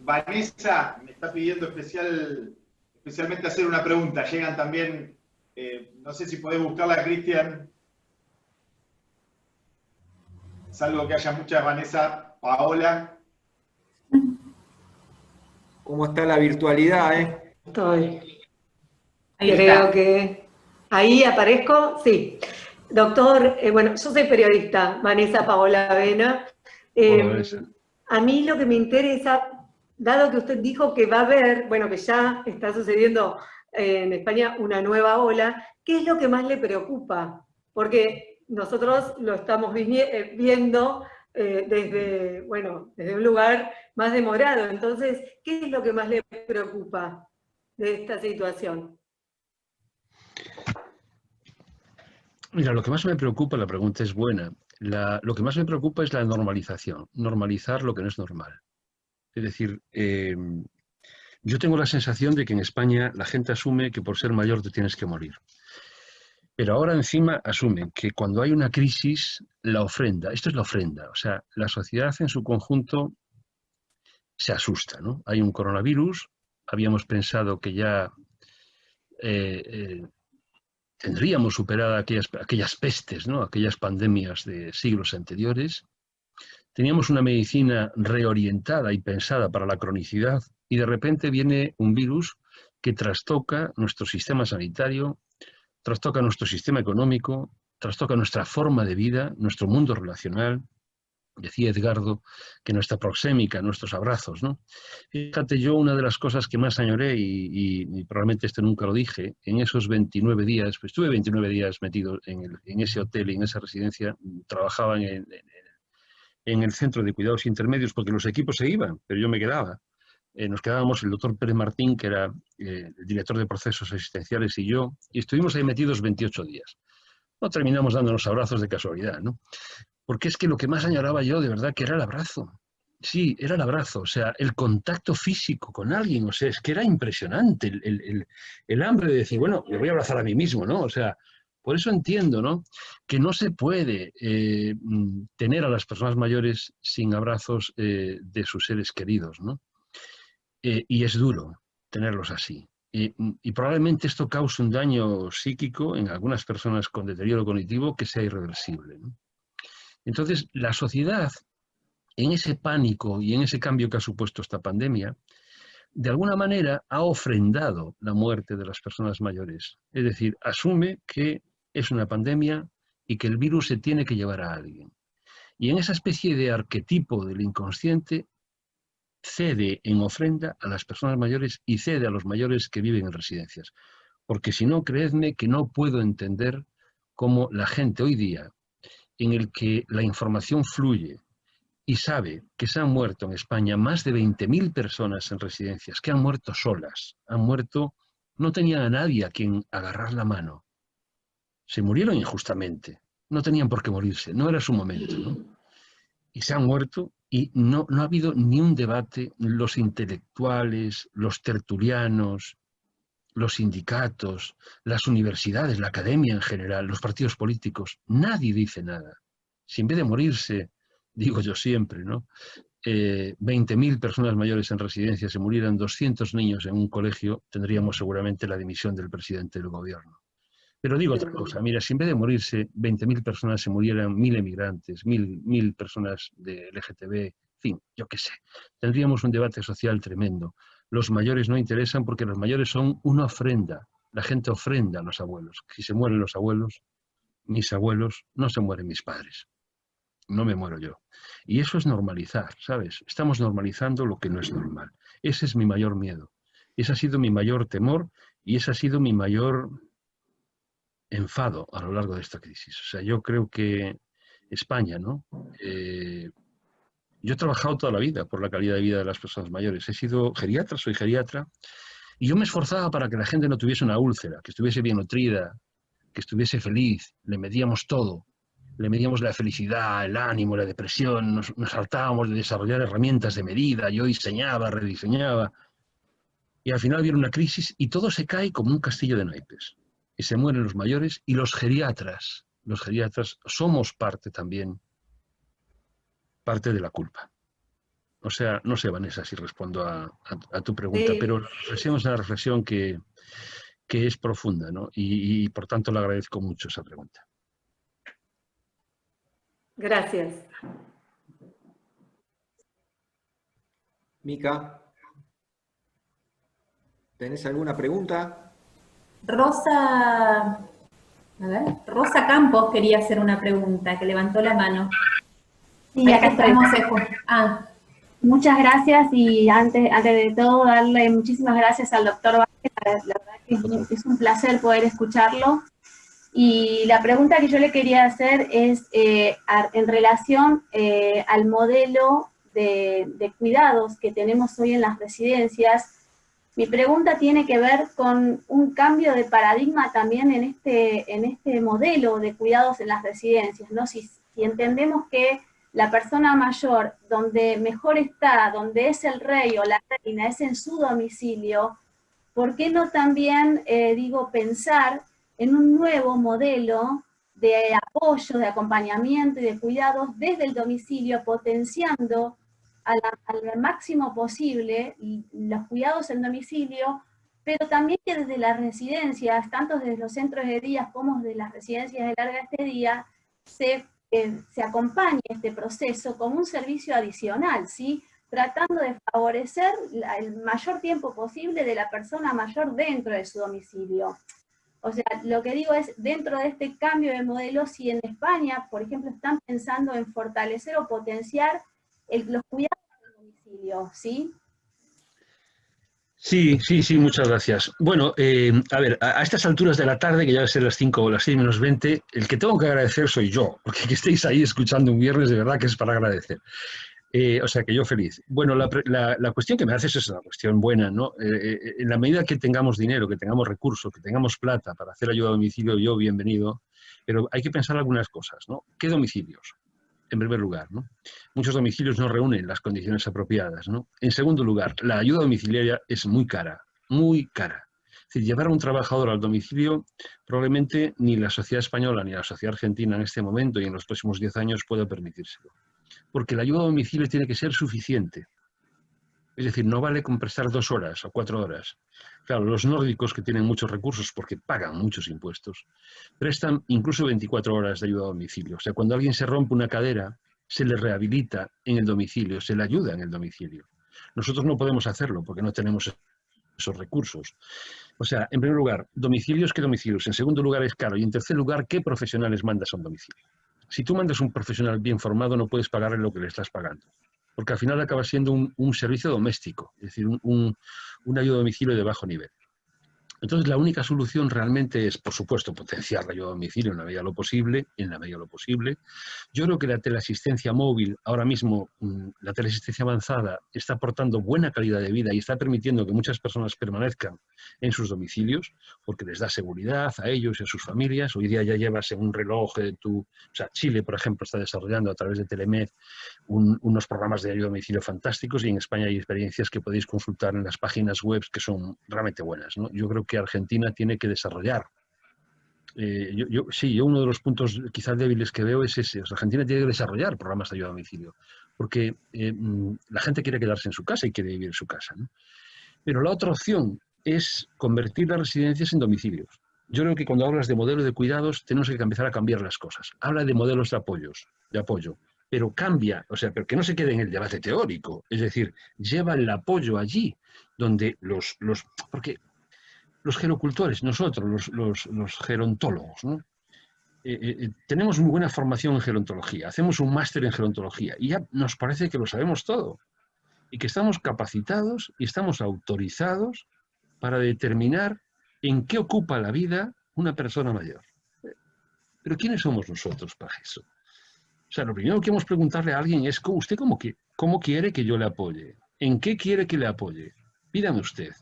Vanessa me está pidiendo especialmente hacer una pregunta. Llegan también, no sé si podés buscarla, Cristian. Salvo que haya muchas Vanessa. Paola. ¿Cómo está la virtualidad, Estoy. Ahí Creo está. que ahí aparezco, sí. Doctor, yo soy periodista, Vanessa Paola Avena. Hola, Vanessa. A mí lo que me interesa, dado que usted dijo que va a haber, que ya está sucediendo en España una nueva ola, ¿qué es lo que más le preocupa? Porque nosotros lo estamos viendo desde un lugar más demorado. Entonces, ¿qué es lo que más le preocupa de esta situación? Mira, lo que más me preocupa, la pregunta es buena, lo que más me preocupa es la normalización, normalizar lo que no es normal. Es decir, yo tengo la sensación de que en España la gente asume que por ser mayor te tienes que morir. Pero ahora encima asumen que cuando hay una crisis, la ofrenda, esto es la ofrenda, o sea, la sociedad en su conjunto se asusta, ¿no? Hay un coronavirus, habíamos pensado que ya tendríamos superada aquellas pestes, ¿no? Aquellas pandemias de siglos anteriores. Teníamos una medicina reorientada y pensada para la cronicidad, y de repente viene un virus que trastoca nuestro sistema sanitario, trastoca nuestro sistema económico, trastoca nuestra forma de vida, nuestro mundo relacional. Decía Edgardo que nuestra proxémica, nuestros abrazos, ¿no? Fíjate, yo una de las cosas que más añoré, y probablemente esto nunca lo dije, en esos 29 días, pues estuve 29 días metido en ese hotel y en esa residencia, trabajaba en el centro de cuidados intermedios porque los equipos se iban, pero yo me quedaba. Nos quedábamos el doctor Pérez Martín, que era el director de procesos asistenciales, y yo, y estuvimos ahí metidos 28 días. No terminamos dándonos abrazos de casualidad, ¿no? Porque es que lo que más añoraba yo, de verdad, que era el abrazo. Sí, era el abrazo, o sea, el contacto físico con alguien, o sea, es que era impresionante el hambre de decir, bueno, me voy a abrazar a mí mismo, ¿no? O sea, por eso entiendo, ¿no?, que no se puede tener a las personas mayores sin abrazos de sus seres queridos, ¿no? Y es duro tenerlos así. Y probablemente esto cause un daño psíquico en algunas personas con deterioro cognitivo que sea irreversible, ¿no? Entonces, la sociedad, en ese pánico y en ese cambio que ha supuesto esta pandemia, de alguna manera ha ofrendado la muerte de las personas mayores. Es decir, asume que es una pandemia y que el virus se tiene que llevar a alguien. Y en esa especie de arquetipo del inconsciente, cede en ofrenda a las personas mayores y cede a los mayores que viven en residencias. Porque si no, creedme que no puedo entender cómo la gente hoy día, en el que la información fluye, y sabe que se han muerto en España más de 20.000 personas en residencias, que han muerto solas, han muerto, no tenían a nadie a quien agarrar la mano. Se murieron injustamente, no tenían por qué morirse, no era su momento, ¿no? Y se han muerto y no ha habido ni un debate, los intelectuales, los tertulianos, los sindicatos, las universidades, la academia en general, los partidos políticos, nadie dice nada. Si en vez de morirse, digo yo siempre, ¿no? 20.000 personas mayores en residencia, se murieran 200 niños en un colegio, tendríamos seguramente la dimisión del presidente del gobierno. Pero digo otra cosa, mira, si en vez de morirse 20.000 personas se murieran 1.000 emigrantes, 1.000 personas de LGTB, en fin, yo qué sé, tendríamos un debate social tremendo. Los mayores no interesan porque los mayores son una ofrenda, la gente ofrenda a los abuelos. Si se mueren los abuelos, mis abuelos, no se mueren mis padres. No me muero yo. Y eso es normalizar, ¿sabes? Estamos normalizando lo que no es normal. Ese es mi mayor miedo. Ese ha sido mi mayor temor y ese ha sido mi mayor enfado a lo largo de esta crisis. O sea, yo creo que España, ¿no? Yo he trabajado toda la vida por la calidad de vida de las personas mayores. He sido geriatra, soy geriatra, y yo me esforzaba para que la gente no tuviese una úlcera, que estuviese bien nutrida, que estuviese feliz. Le medíamos todo. Le medíamos la felicidad, el ánimo, la depresión, nos hartábamos de desarrollar herramientas de medida, yo diseñaba, rediseñaba, y al final viene una crisis y todo se cae como un castillo de naipes. Y se mueren los mayores y los geriatras somos parte también, parte de la culpa. O sea, no sé, Vanessa, si respondo a tu pregunta, Sí. pero es una reflexión que es profunda, ¿no? Y por tanto le agradezco mucho esa pregunta. Gracias. Mica, ¿tenés alguna pregunta? Rosa Campos quería hacer una pregunta, que levantó la mano. Sí, acá estoy. Muchas gracias y antes de todo darle muchísimas gracias al doctor Vázquez. La verdad que es un placer poder escucharlo. Y la pregunta que yo le quería hacer es en relación al modelo de cuidados que tenemos hoy en las residencias. Mi pregunta tiene que ver con un cambio de paradigma también en este modelo de cuidados en las residencias, ¿no? Si entendemos que la persona mayor, donde mejor está, donde es el rey o la reina, es en su domicilio, ¿por qué no también, pensar en un nuevo modelo de apoyo, de acompañamiento y de cuidados desde el domicilio, potenciando al máximo posible los cuidados en domicilio, pero también que desde las residencias, tanto desde los centros de día como desde las residencias de larga estadía, se acompañe este proceso como un servicio adicional, ¿sí? Tratando de favorecer el mayor tiempo posible de la persona mayor dentro de su domicilio. O sea, lo que digo es, dentro de este cambio de modelo, si en España, por ejemplo, están pensando en fortalecer o potenciar los cuidados del domicilio, ¿sí? Sí, muchas gracias. Bueno, a ver, a estas alturas de la tarde, que ya va a ser las 5 o las 6 menos 20, el que tengo que agradecer soy yo, porque que estéis ahí escuchando un viernes, de verdad que es para agradecer. O sea, que yo feliz. Bueno, la cuestión que me haces es una cuestión buena, ¿no? En la medida que tengamos dinero, que tengamos recursos, que tengamos plata para hacer ayuda a domicilio, yo bienvenido, pero hay que pensar algunas cosas, ¿no? ¿Qué domicilios? En primer lugar, ¿no? Muchos domicilios no reúnen las condiciones apropiadas, ¿no? En segundo lugar, la ayuda domiciliaria es muy cara, muy cara. Es decir, llevar a un trabajador al domicilio, probablemente ni la sociedad española ni la sociedad argentina en este momento y en los próximos 10 años pueda permitírselo. Porque la ayuda a domicilio tiene que ser suficiente. Es decir, no vale con prestar 2 horas o 4 horas. Claro, los nórdicos, que tienen muchos recursos porque pagan muchos impuestos, prestan incluso 24 horas de ayuda a domicilio. O sea, cuando alguien se rompe una cadera, se le rehabilita en el domicilio, se le ayuda en el domicilio. Nosotros no podemos hacerlo porque no tenemos esos recursos. O sea, en primer lugar, domicilios, ¿qué domicilios? En segundo lugar, es caro. Y en tercer lugar, ¿qué profesionales mandas a un domicilio? Si tú mandas un profesional bien formado, no puedes pagarle lo que le estás pagando. Porque al final acaba siendo un servicio doméstico, es decir, una ayuda a domicilio de bajo nivel. Entonces, la única solución realmente es, por supuesto, potenciar la ayuda a domicilio en la medida de lo posible, Yo creo que la teleasistencia móvil, ahora mismo, la teleasistencia avanzada, está aportando buena calidad de vida y está permitiendo que muchas personas permanezcan en sus domicilios, porque les da seguridad a ellos y a sus familias. Hoy día ya llevas en un reloj o sea, Chile, por ejemplo, está desarrollando a través de Telemed unos programas de ayuda a domicilio fantásticos, y en España hay experiencias que podéis consultar en las páginas web que son realmente buenas, ¿no? Yo creo que Argentina tiene que desarrollar. Yo uno de los puntos quizás débiles que veo es ese. O sea, Argentina tiene que desarrollar programas de ayuda a domicilio, porque la gente quiere quedarse en su casa y quiere vivir en su casa, ¿no? Pero la otra opción es convertir las residencias en domicilios. Yo creo que cuando hablas de modelo de cuidados tenemos que empezar a cambiar las cosas. Habla de modelos de apoyo, pero cambia, o sea, pero que no se quede en el debate teórico. Es decir, lleva el apoyo allí, donde porque los gerocultores, nosotros, los gerontólogos, ¿no? Tenemos muy buena formación en gerontología, hacemos un máster en gerontología y ya nos parece que lo sabemos todo y que estamos capacitados y estamos autorizados para determinar en qué ocupa la vida una persona mayor. Pero ¿quiénes somos nosotros para eso? O sea, lo primero que hemos que preguntarle a alguien es ¿usted cómo quiere que yo le apoye? ¿En qué quiere que le apoye? Pídame usted.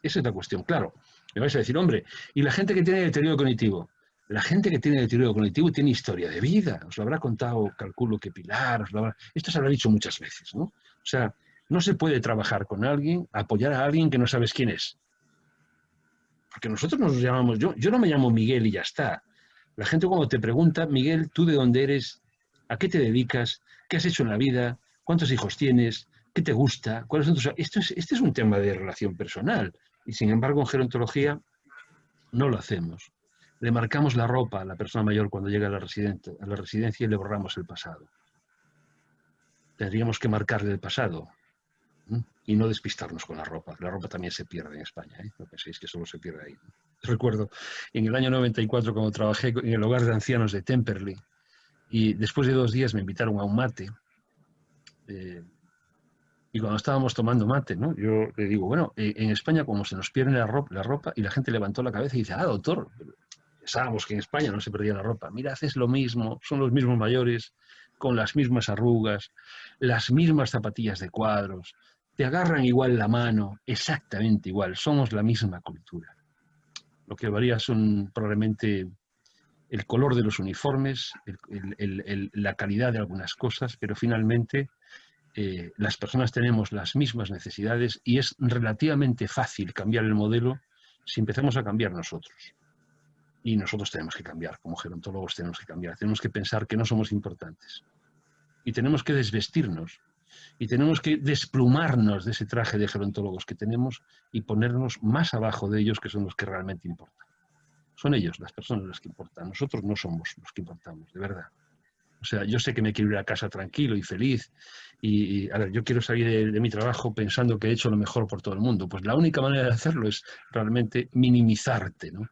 Esa es la cuestión. Claro, me vais a decir, hombre, ¿y la gente que tiene deterioro cognitivo? La gente que tiene deterioro cognitivo tiene historia de vida. Os lo habrá contado, calculo que Pilar, esto se habrá dicho muchas veces, ¿no? O sea, no se puede trabajar con alguien, apoyar a alguien que no sabes quién es. Porque nosotros nos llamamos, yo no me llamo Miguel y ya está. La gente cuando te pregunta, Miguel, ¿tú de dónde eres? ¿A qué te dedicas? ¿Qué has hecho en la vida? ¿Cuántos hijos tienes? ¿Qué te gusta? ¿Cuáles son tus...? Este es un tema de relación personal. Y sin embargo, en gerontología no lo hacemos. Le marcamos la ropa a la persona mayor cuando llega a la residencia y le borramos el pasado. Tendríamos que marcarle el pasado, ¿no? Y no despistarnos con la ropa. La ropa también se pierde en España, ¿eh? No penséis que solo se pierde ahí, ¿no? Recuerdo en el año 94 cuando trabajé en el hogar de ancianos de Temperley y después de 2 días me invitaron a un mate. Y cuando estábamos tomando mate, ¿no? Yo le digo, bueno, en España como se nos pierde la ropa, y la gente levantó la cabeza y dice, doctor, pensábamos que en España no se perdía la ropa. Mira, haces lo mismo, son los mismos mayores, con las mismas arrugas, las mismas zapatillas de cuadros, te agarran igual la mano, exactamente igual, somos la misma cultura. Lo que varía son probablemente el color de los uniformes, la calidad de algunas cosas, pero finalmente las personas tenemos las mismas necesidades y es relativamente fácil cambiar el modelo si empezamos a cambiar nosotros. Y nosotros tenemos que cambiar, como gerontólogos tenemos que cambiar, tenemos que pensar que no somos importantes. Y tenemos que desvestirnos, y tenemos que desplumarnos de ese traje de gerontólogos que tenemos y ponernos más abajo de ellos, que son los que realmente importan. Son ellos, las personas, las que importan. Nosotros no somos los que importamos, de verdad. O sea, yo sé que me quiero ir a casa tranquilo y feliz y a ver, yo quiero salir de mi trabajo pensando que he hecho lo mejor por todo el mundo. Pues la única manera de hacerlo es realmente minimizarte, ¿no?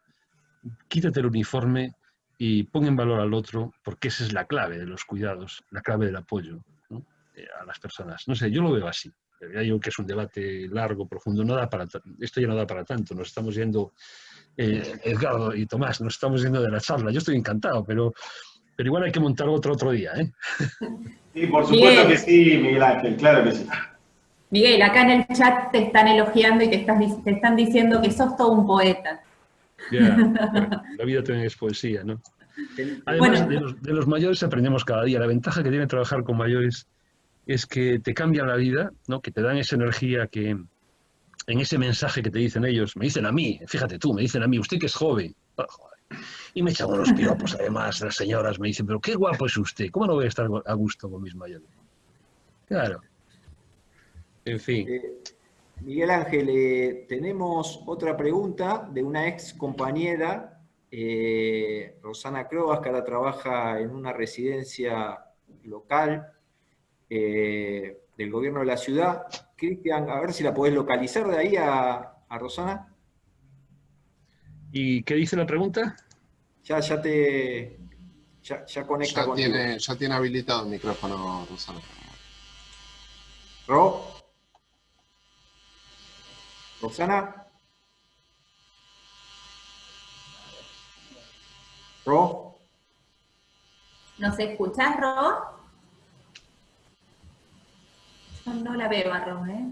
Quítate el uniforme y pon en valor al otro, porque esa es la clave de los cuidados, la clave del apoyo, ¿no? A las personas. No sé, yo lo veo así. Ya digo que es un debate largo, profundo. Esto ya no da para tanto. Nos estamos yendo, Edgardo y Tomás, nos estamos yendo de la charla. Yo estoy encantado, pero igual hay que montar otro día, ¿eh? Sí, por supuesto que sí, Miguel Ángel, claro que sí. Miguel, acá en el chat te están elogiando y te están diciendo que sos todo un poeta. Ya, bueno, la vida también es poesía, ¿no? Además, de los mayores aprendemos cada día. La ventaja que tiene trabajar con mayores es que te cambian la vida, ¿no? Que te dan esa energía que en ese mensaje que te dicen ellos, me dicen a mí, fíjate tú, me dicen a mí, usted que es joven. Oh, joder. Y me echan unos piropos, además, las señoras me dicen, pero qué guapo es usted, ¿cómo no voy a estar a gusto con mis mayores? Claro. En fin. Miguel Ángel, tenemos otra pregunta de una ex compañera, Rosana Croas, que ahora trabaja en una residencia local de del gobierno de la ciudad. Cristian, a ver si la podés localizar de ahí a Rosana. ¿Y qué dice la pregunta? Ya conecta contigo. Ya tiene habilitado el micrófono, Rosana. Rosana. ¿Nos escuchás, Ro? Yo no la veo a Ro, ¿eh?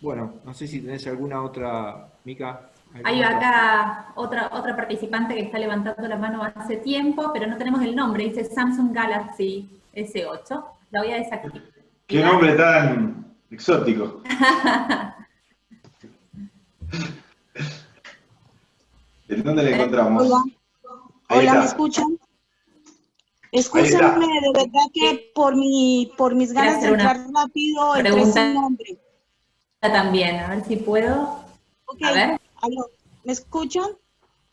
Bueno, no sé si tenés alguna otra, Mica. Hay acá otra participante que está levantando la mano hace tiempo, pero no tenemos el nombre, dice Samsung Galaxy S8. La voy a desactivar. Qué nombre tan exótico. ¿De dónde la encontramos? Hola, Ahí hola, está. ¿me escuchan? Escúchenme, de verdad que por mis ganas de entrar rápido, entré sin nombre. También, a ver si puedo. Ok, a ver. Aló, ¿me escuchan?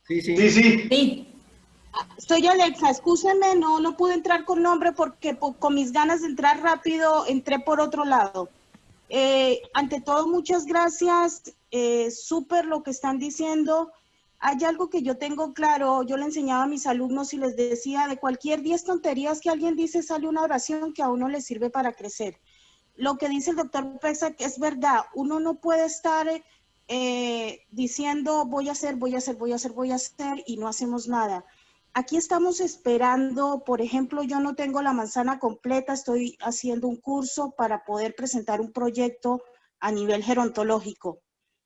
Sí. Soy Alexa, escúchenme, no pude entrar con nombre porque con mis ganas de entrar rápido entré por otro lado. Ante todo, muchas gracias, súper lo que están diciendo. Hay algo que yo tengo claro, yo le enseñaba a mis alumnos y les decía, de cualquier 10 tonterías que alguien dice, sale una oración que a uno le sirve para crecer. Lo que dice el doctor Pesa, que es verdad, uno no puede estar diciendo voy a hacer y no hacemos nada. Aquí estamos esperando, por ejemplo, yo no tengo la manzana completa, estoy haciendo un curso para poder presentar un proyecto a nivel gerontológico.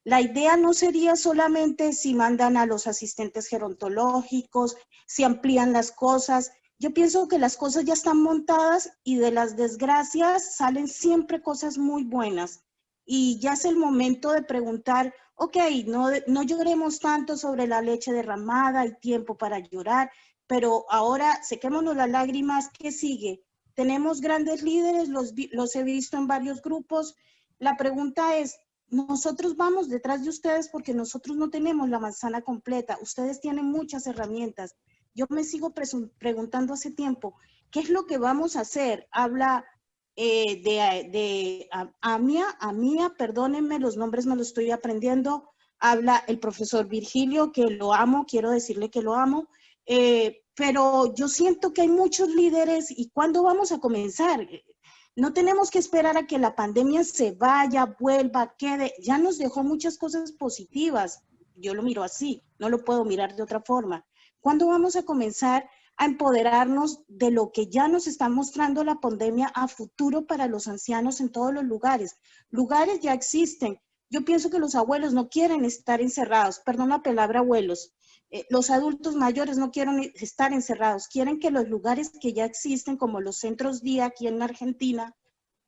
La idea no sería solamente si mandan a los asistentes gerontológicos, si amplían las cosas. Yo pienso que las cosas ya están montadas y de las desgracias salen siempre cosas muy buenas. Y ya es el momento de preguntar, ok, no lloremos tanto sobre la leche derramada, hay tiempo para llorar, pero ahora sequémonos las lágrimas, ¿qué sigue? Tenemos grandes líderes, los he visto en varios grupos. La pregunta es, nosotros vamos detrás de ustedes porque nosotros no tenemos la manzana completa, ustedes tienen muchas herramientas. Yo me sigo preguntando hace tiempo, ¿qué es lo que vamos a hacer? Habla de Amia, perdónenme, los nombres me los estoy aprendiendo. Habla el profesor Virgilio, que lo amo, quiero decirle que lo amo. Pero yo siento que hay muchos líderes y ¿cuándo vamos a comenzar? No tenemos que esperar a que la pandemia se vaya, vuelva, quede. Ya nos dejó muchas cosas positivas. Yo lo miro así, no lo puedo mirar de otra forma. ¿Cuándo vamos a comenzar a empoderarnos de lo que ya nos está mostrando la pandemia a futuro para los ancianos en todos los lugares? Lugares ya existen. Yo pienso que los abuelos no quieren estar encerrados, perdón la palabra abuelos. Los adultos mayores no quieren estar encerrados, quieren que los lugares que ya existen, como los centros día aquí en Argentina,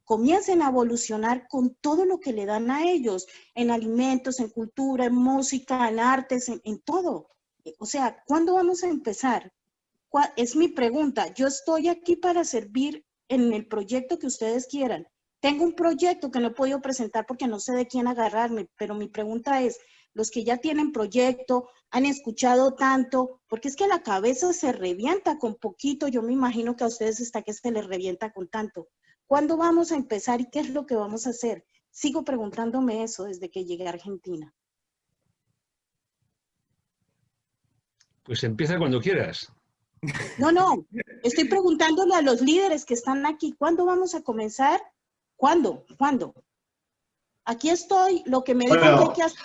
comiencen a evolucionar con todo lo que le dan a ellos, en alimentos, en cultura, en música, en artes, en todo. O sea, ¿cuándo vamos a empezar? Es mi pregunta. Yo estoy aquí para servir en el proyecto que ustedes quieran. Tengo un proyecto que no he podido presentar porque no sé de quién agarrarme, pero mi pregunta es, los que ya tienen proyecto, han escuchado tanto, porque es que la cabeza se revienta con poquito, yo me imagino que a ustedes está que se les revienta con tanto. ¿Cuándo vamos a empezar y qué es lo que vamos a hacer? Sigo preguntándome eso desde que llegué a Argentina. Pues empieza cuando quieras. No, estoy preguntándole a los líderes que están aquí, ¿cuándo vamos a comenzar? ¿Cuándo? Aquí estoy, lo que me digan que hay que hacer.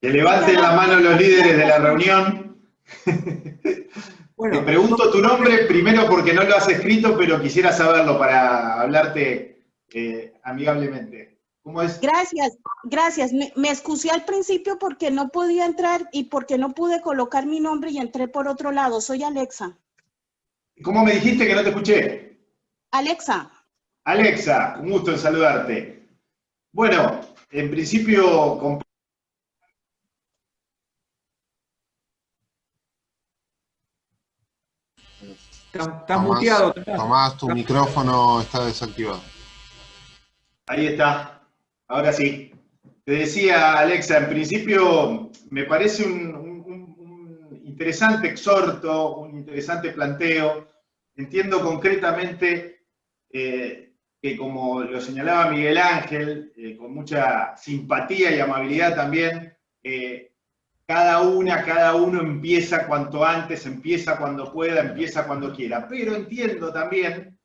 Que levanten la mano los líderes de la reunión. Te pregunto tu nombre, primero porque no lo has escrito, pero quisiera saberlo para hablarte amigablemente. ¿Cómo es? Gracias. Me excusé al principio porque no podía entrar y porque no pude colocar mi nombre y entré por otro lado. Soy Alexa. ¿Cómo me dijiste que no te escuché? Alexa. Alexa, un gusto en saludarte. Bueno, en principio... Estás muteado. Tomás, tu micrófono está desactivado. Ahí está. Ahora sí. Te decía, Alexa, en principio me parece un interesante exhorto, un interesante planteo. Entiendo concretamente que, como lo señalaba Miguel Ángel, con mucha simpatía y amabilidad también, cada uno empieza cuanto antes, empieza cuando pueda, empieza cuando quiera. Pero entiendo también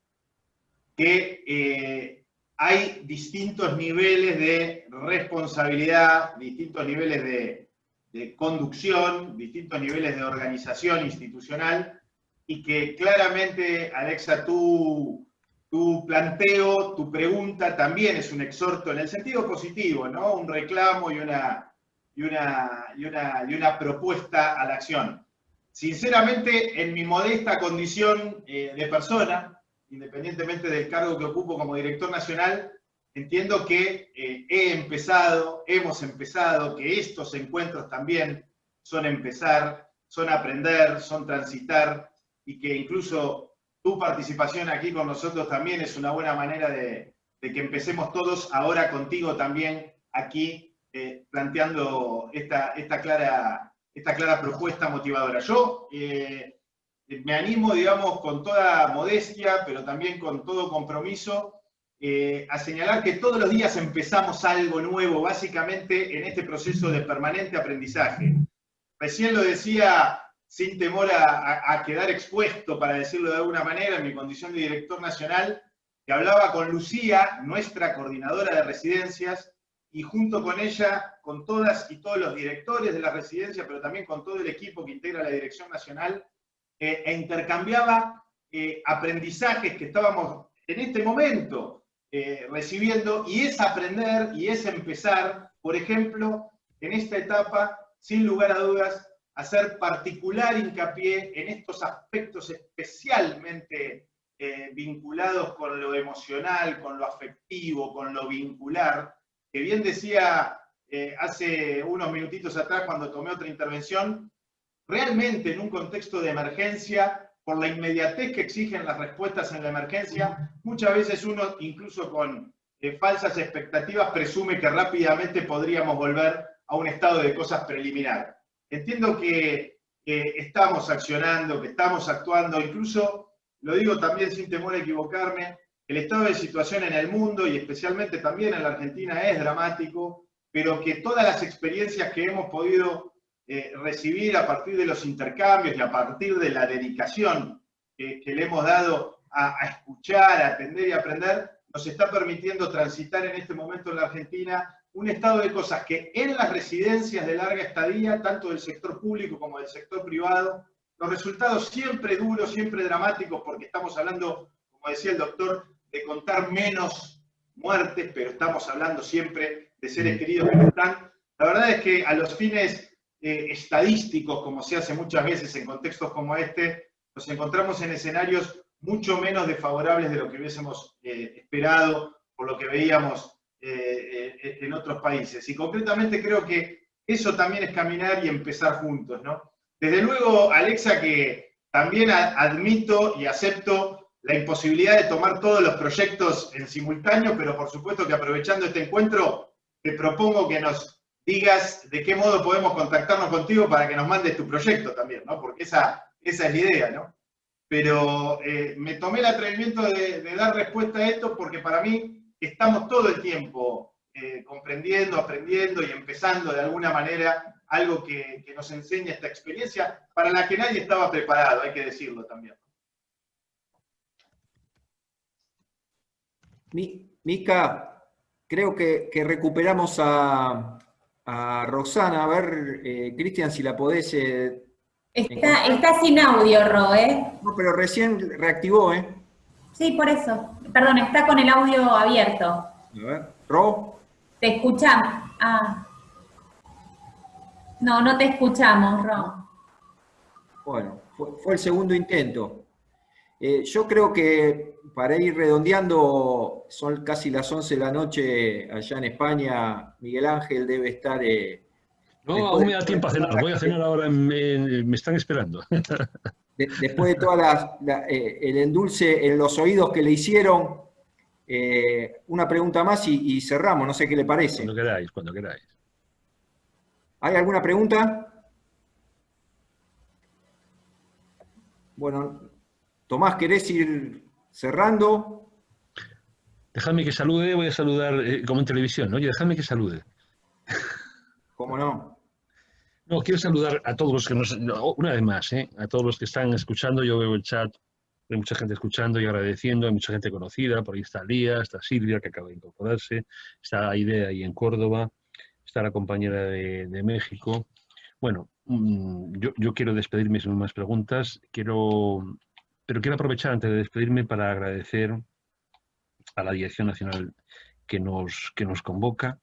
que hay distintos niveles de responsabilidad, distintos niveles de conducción, distintos niveles de organización institucional, y que claramente, Alexa, tu planteo, tu pregunta también es un exhorto en el sentido positivo, ¿no? Un reclamo y una propuesta a la acción. Sinceramente, en mi modesta condición de persona, independientemente del cargo que ocupo como director nacional, entiendo que hemos empezado, que estos encuentros también son empezar, son aprender, son transitar, y que incluso tu participación aquí con nosotros también es una buena manera de que empecemos todos ahora contigo también aquí, planteando esta clara propuesta motivadora. Yo me animo, digamos, con toda modestia, pero también con todo compromiso, a señalar que todos los días empezamos algo nuevo, básicamente en este proceso de permanente aprendizaje. Recién lo decía, sin temor a quedar expuesto, para decirlo de alguna manera, en mi condición de director nacional, que hablaba con Lucía, nuestra coordinadora de residencias, y junto con ella, con todas y todos los directores de la residencia, pero también con todo el equipo que integra la dirección nacional, e intercambiaba aprendizajes que estábamos en este momento recibiendo, y es aprender y es empezar, por ejemplo, en esta etapa, sin lugar a dudas, hacer particular hincapié en estos aspectos especialmente vinculados con lo emocional, con lo afectivo, con lo vincular, que bien decía hace unos minutitos atrás cuando tomé otra intervención, realmente en un contexto de emergencia, por la inmediatez que exigen las respuestas en la emergencia, muchas veces uno, incluso con falsas expectativas, presume que rápidamente podríamos volver a un estado de cosas preliminar. Entiendo que estamos accionando, que estamos actuando, incluso, lo digo también sin temor a equivocarme, el estado de situación en el mundo y especialmente también en la Argentina es dramático, pero que todas las experiencias que hemos podido recibir a partir de los intercambios y a partir de la dedicación que le hemos dado a escuchar, a atender y a aprender, nos está permitiendo transitar en este momento en la Argentina un estado de cosas que en las residencias de larga estadía, tanto del sector público como del sector privado, los resultados siempre duros, siempre dramáticos, porque estamos hablando, como decía el doctor, de contar menos muertes, pero estamos hablando siempre de seres queridos que no están. La verdad es que a los fines estadísticos, como se hace muchas veces en contextos como este, nos encontramos en escenarios mucho menos desfavorables de lo que hubiésemos esperado, por lo que veíamos en otros países. Y concretamente creo que eso también es caminar y empezar juntos, ¿no? Desde luego, Alexa, que también admito y acepto la imposibilidad de tomar todos los proyectos en simultáneo, pero por supuesto que aprovechando este encuentro, te propongo que nos digas de qué modo podemos contactarnos contigo para que nos mandes tu proyecto también, ¿no? Porque esa es la idea, ¿no? Pero me tomé el atrevimiento de dar respuesta a esto porque para mí estamos todo el tiempo comprendiendo, aprendiendo y empezando de alguna manera algo que nos enseña esta experiencia para la que nadie estaba preparado, hay que decirlo también. Mica, creo que recuperamos a Roxana. A ver, Cristian, si la podés... Está sin audio, Ro, ¿eh? No, pero recién reactivó, ¿eh? Sí, por eso. Perdón, está con el audio abierto. A ver, Ro. Te escuchamos. Ah. No, no te escuchamos, Ro. Bueno, fue el segundo intento. Yo creo que para ir redondeando, son casi las 11 de la noche allá en España. Miguel Ángel debe estar... no, aún me da tiempo a cenar. Voy a cenar ahora, me están esperando. Después de toda el endulce en los oídos que le hicieron, una pregunta más y cerramos, no sé qué le parece. Cuando queráis, cuando queráis. ¿Hay alguna pregunta? Bueno, Tomás, ¿querés ir cerrando? Dejadme que salude, voy a saludar como en televisión, ¿no? Oye, dejadme que salude. ¿Cómo no? No, quiero saludar a todos los que nos... no, una vez más, a todos los que están escuchando. Yo veo el chat, hay mucha gente escuchando y agradeciendo, hay mucha gente conocida. Por ahí está Lía, está Silvia, que acaba de incorporarse, está Aide ahí en Córdoba, está la compañera de México. Bueno, yo quiero despedirme sin más preguntas, pero quiero aprovechar antes de despedirme para agradecer a la Dirección Nacional que nos convoca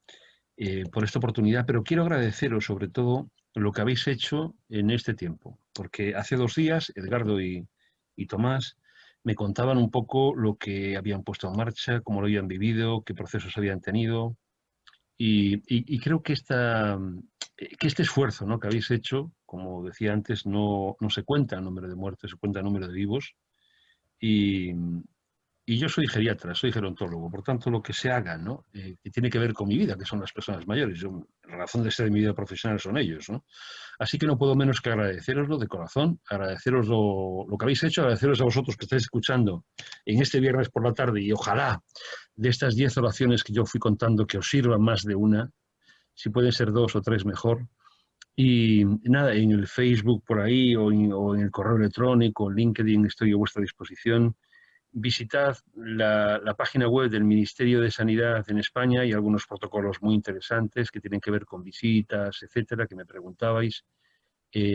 por esta oportunidad, pero quiero agradeceros sobre todo lo que habéis hecho en este tiempo, porque hace 2 días Edgardo y Tomás me contaban un poco lo que habían puesto en marcha, cómo lo habían vivido, qué procesos habían tenido, y creo que este esfuerzo, ¿no?, que habéis hecho, como decía antes, no se cuenta el número de muertes, se cuenta el número de vivos, y yo soy geriatra, soy gerontólogo, por tanto lo que se haga, ¿no?, que tiene que ver con mi vida, que son las personas mayores, la razón de ser de mi vida profesional son ellos, ¿no? Así que no puedo menos que agradeceroslo de corazón, agradeceros lo que habéis hecho, agradeceros a vosotros que estáis escuchando en este viernes por la tarde, y ojalá de estas 10 oraciones que yo fui contando que os sirvan más de una, si pueden ser 2 o 3 mejor. Y nada, en el Facebook por ahí o en el correo electrónico, en LinkedIn, estoy a vuestra disposición. Visitad la página web del Ministerio de Sanidad en España y algunos protocolos muy interesantes que tienen que ver con visitas, etcétera, que me preguntabais.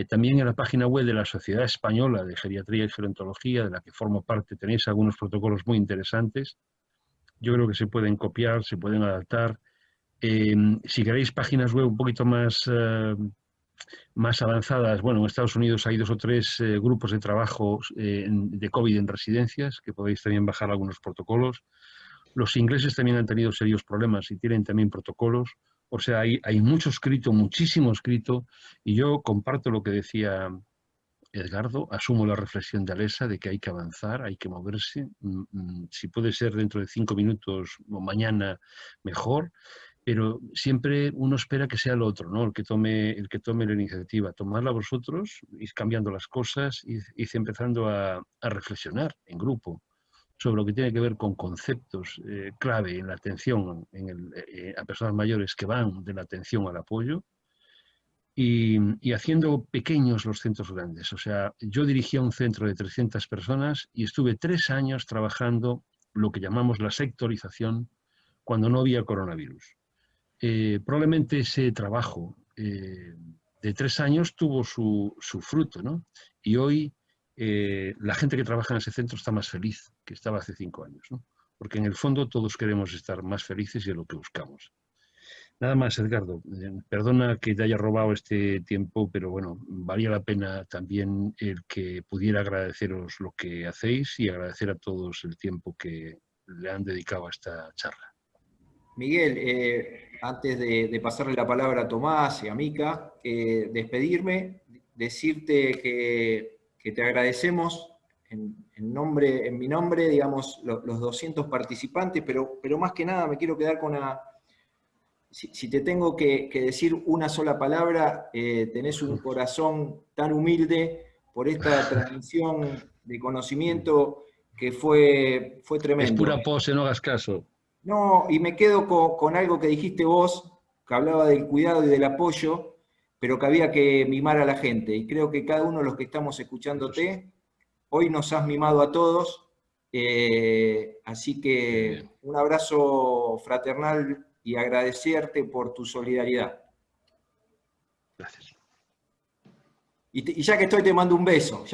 También en la página web de la Sociedad Española de Geriatría y Gerontología, de la que formo parte, tenéis algunos protocolos muy interesantes. Yo creo que se pueden copiar, se pueden adaptar. Si queréis páginas web un poquito más avanzadas, bueno, en Estados Unidos hay 2 o 3 grupos de trabajo de COVID en residencias, que podéis también bajar algunos protocolos. Los ingleses también han tenido serios problemas y tienen también protocolos. O sea, hay mucho escrito, muchísimo escrito, y yo comparto lo que decía Edgardo, asumo la reflexión de Alesa de que hay que avanzar, hay que moverse. Si puede ser dentro de 5 minutos o mañana, mejor. Pero siempre uno espera que sea el otro, ¿no?, el que tome la iniciativa. Tomarla vosotros, ir cambiando las cosas, ir empezando a reflexionar en grupo sobre lo que tiene que ver con conceptos clave en la atención a personas mayores, que van de la atención al apoyo, y haciendo pequeños los centros grandes. O sea, yo dirigía un centro de 300 personas y estuve 3 años trabajando lo que llamamos la sectorización cuando no había coronavirus. Probablemente ese trabajo de 3 años tuvo su fruto, ¿no? Y hoy la gente que trabaja en ese centro está más feliz que estaba hace 5 años, ¿no? Porque en el fondo todos queremos estar más felices y es lo que buscamos. Nada más, Edgardo. Perdona que te haya robado este tiempo, pero bueno, valía la pena también el que pudiera agradeceros lo que hacéis y agradecer a todos el tiempo que le han dedicado a esta charla. Miguel, antes de pasarle la palabra a Tomás y a Mica, despedirme, decirte que te agradecemos en mi nombre, digamos, los 200 participantes, pero más que nada me quiero quedar con una... Si te tengo que decir una sola palabra, tenés un corazón tan humilde por esta transmisión de conocimiento que fue tremendo. Es pura pose, no hagas caso. No, y me quedo con algo que dijiste vos, que hablaba del cuidado y del apoyo, pero que había que mimar a la gente. Y creo que cada uno de los que estamos escuchándote, hoy nos has mimado a todos. Así que un abrazo fraternal y agradecerte por tu solidaridad. Gracias. Y ya que estoy, te mando un beso.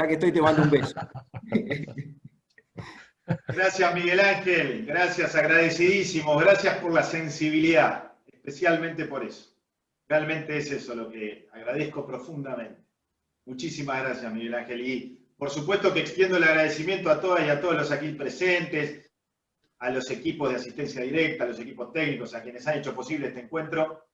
Gracias, Miguel Ángel, gracias, agradecidísimo, gracias por la sensibilidad, especialmente por eso. Realmente es eso lo que agradezco profundamente. Muchísimas gracias, Miguel Ángel, y por supuesto que extiendo el agradecimiento a todas y a todos los aquí presentes, a los equipos de asistencia directa, a los equipos técnicos, a quienes han hecho posible este encuentro,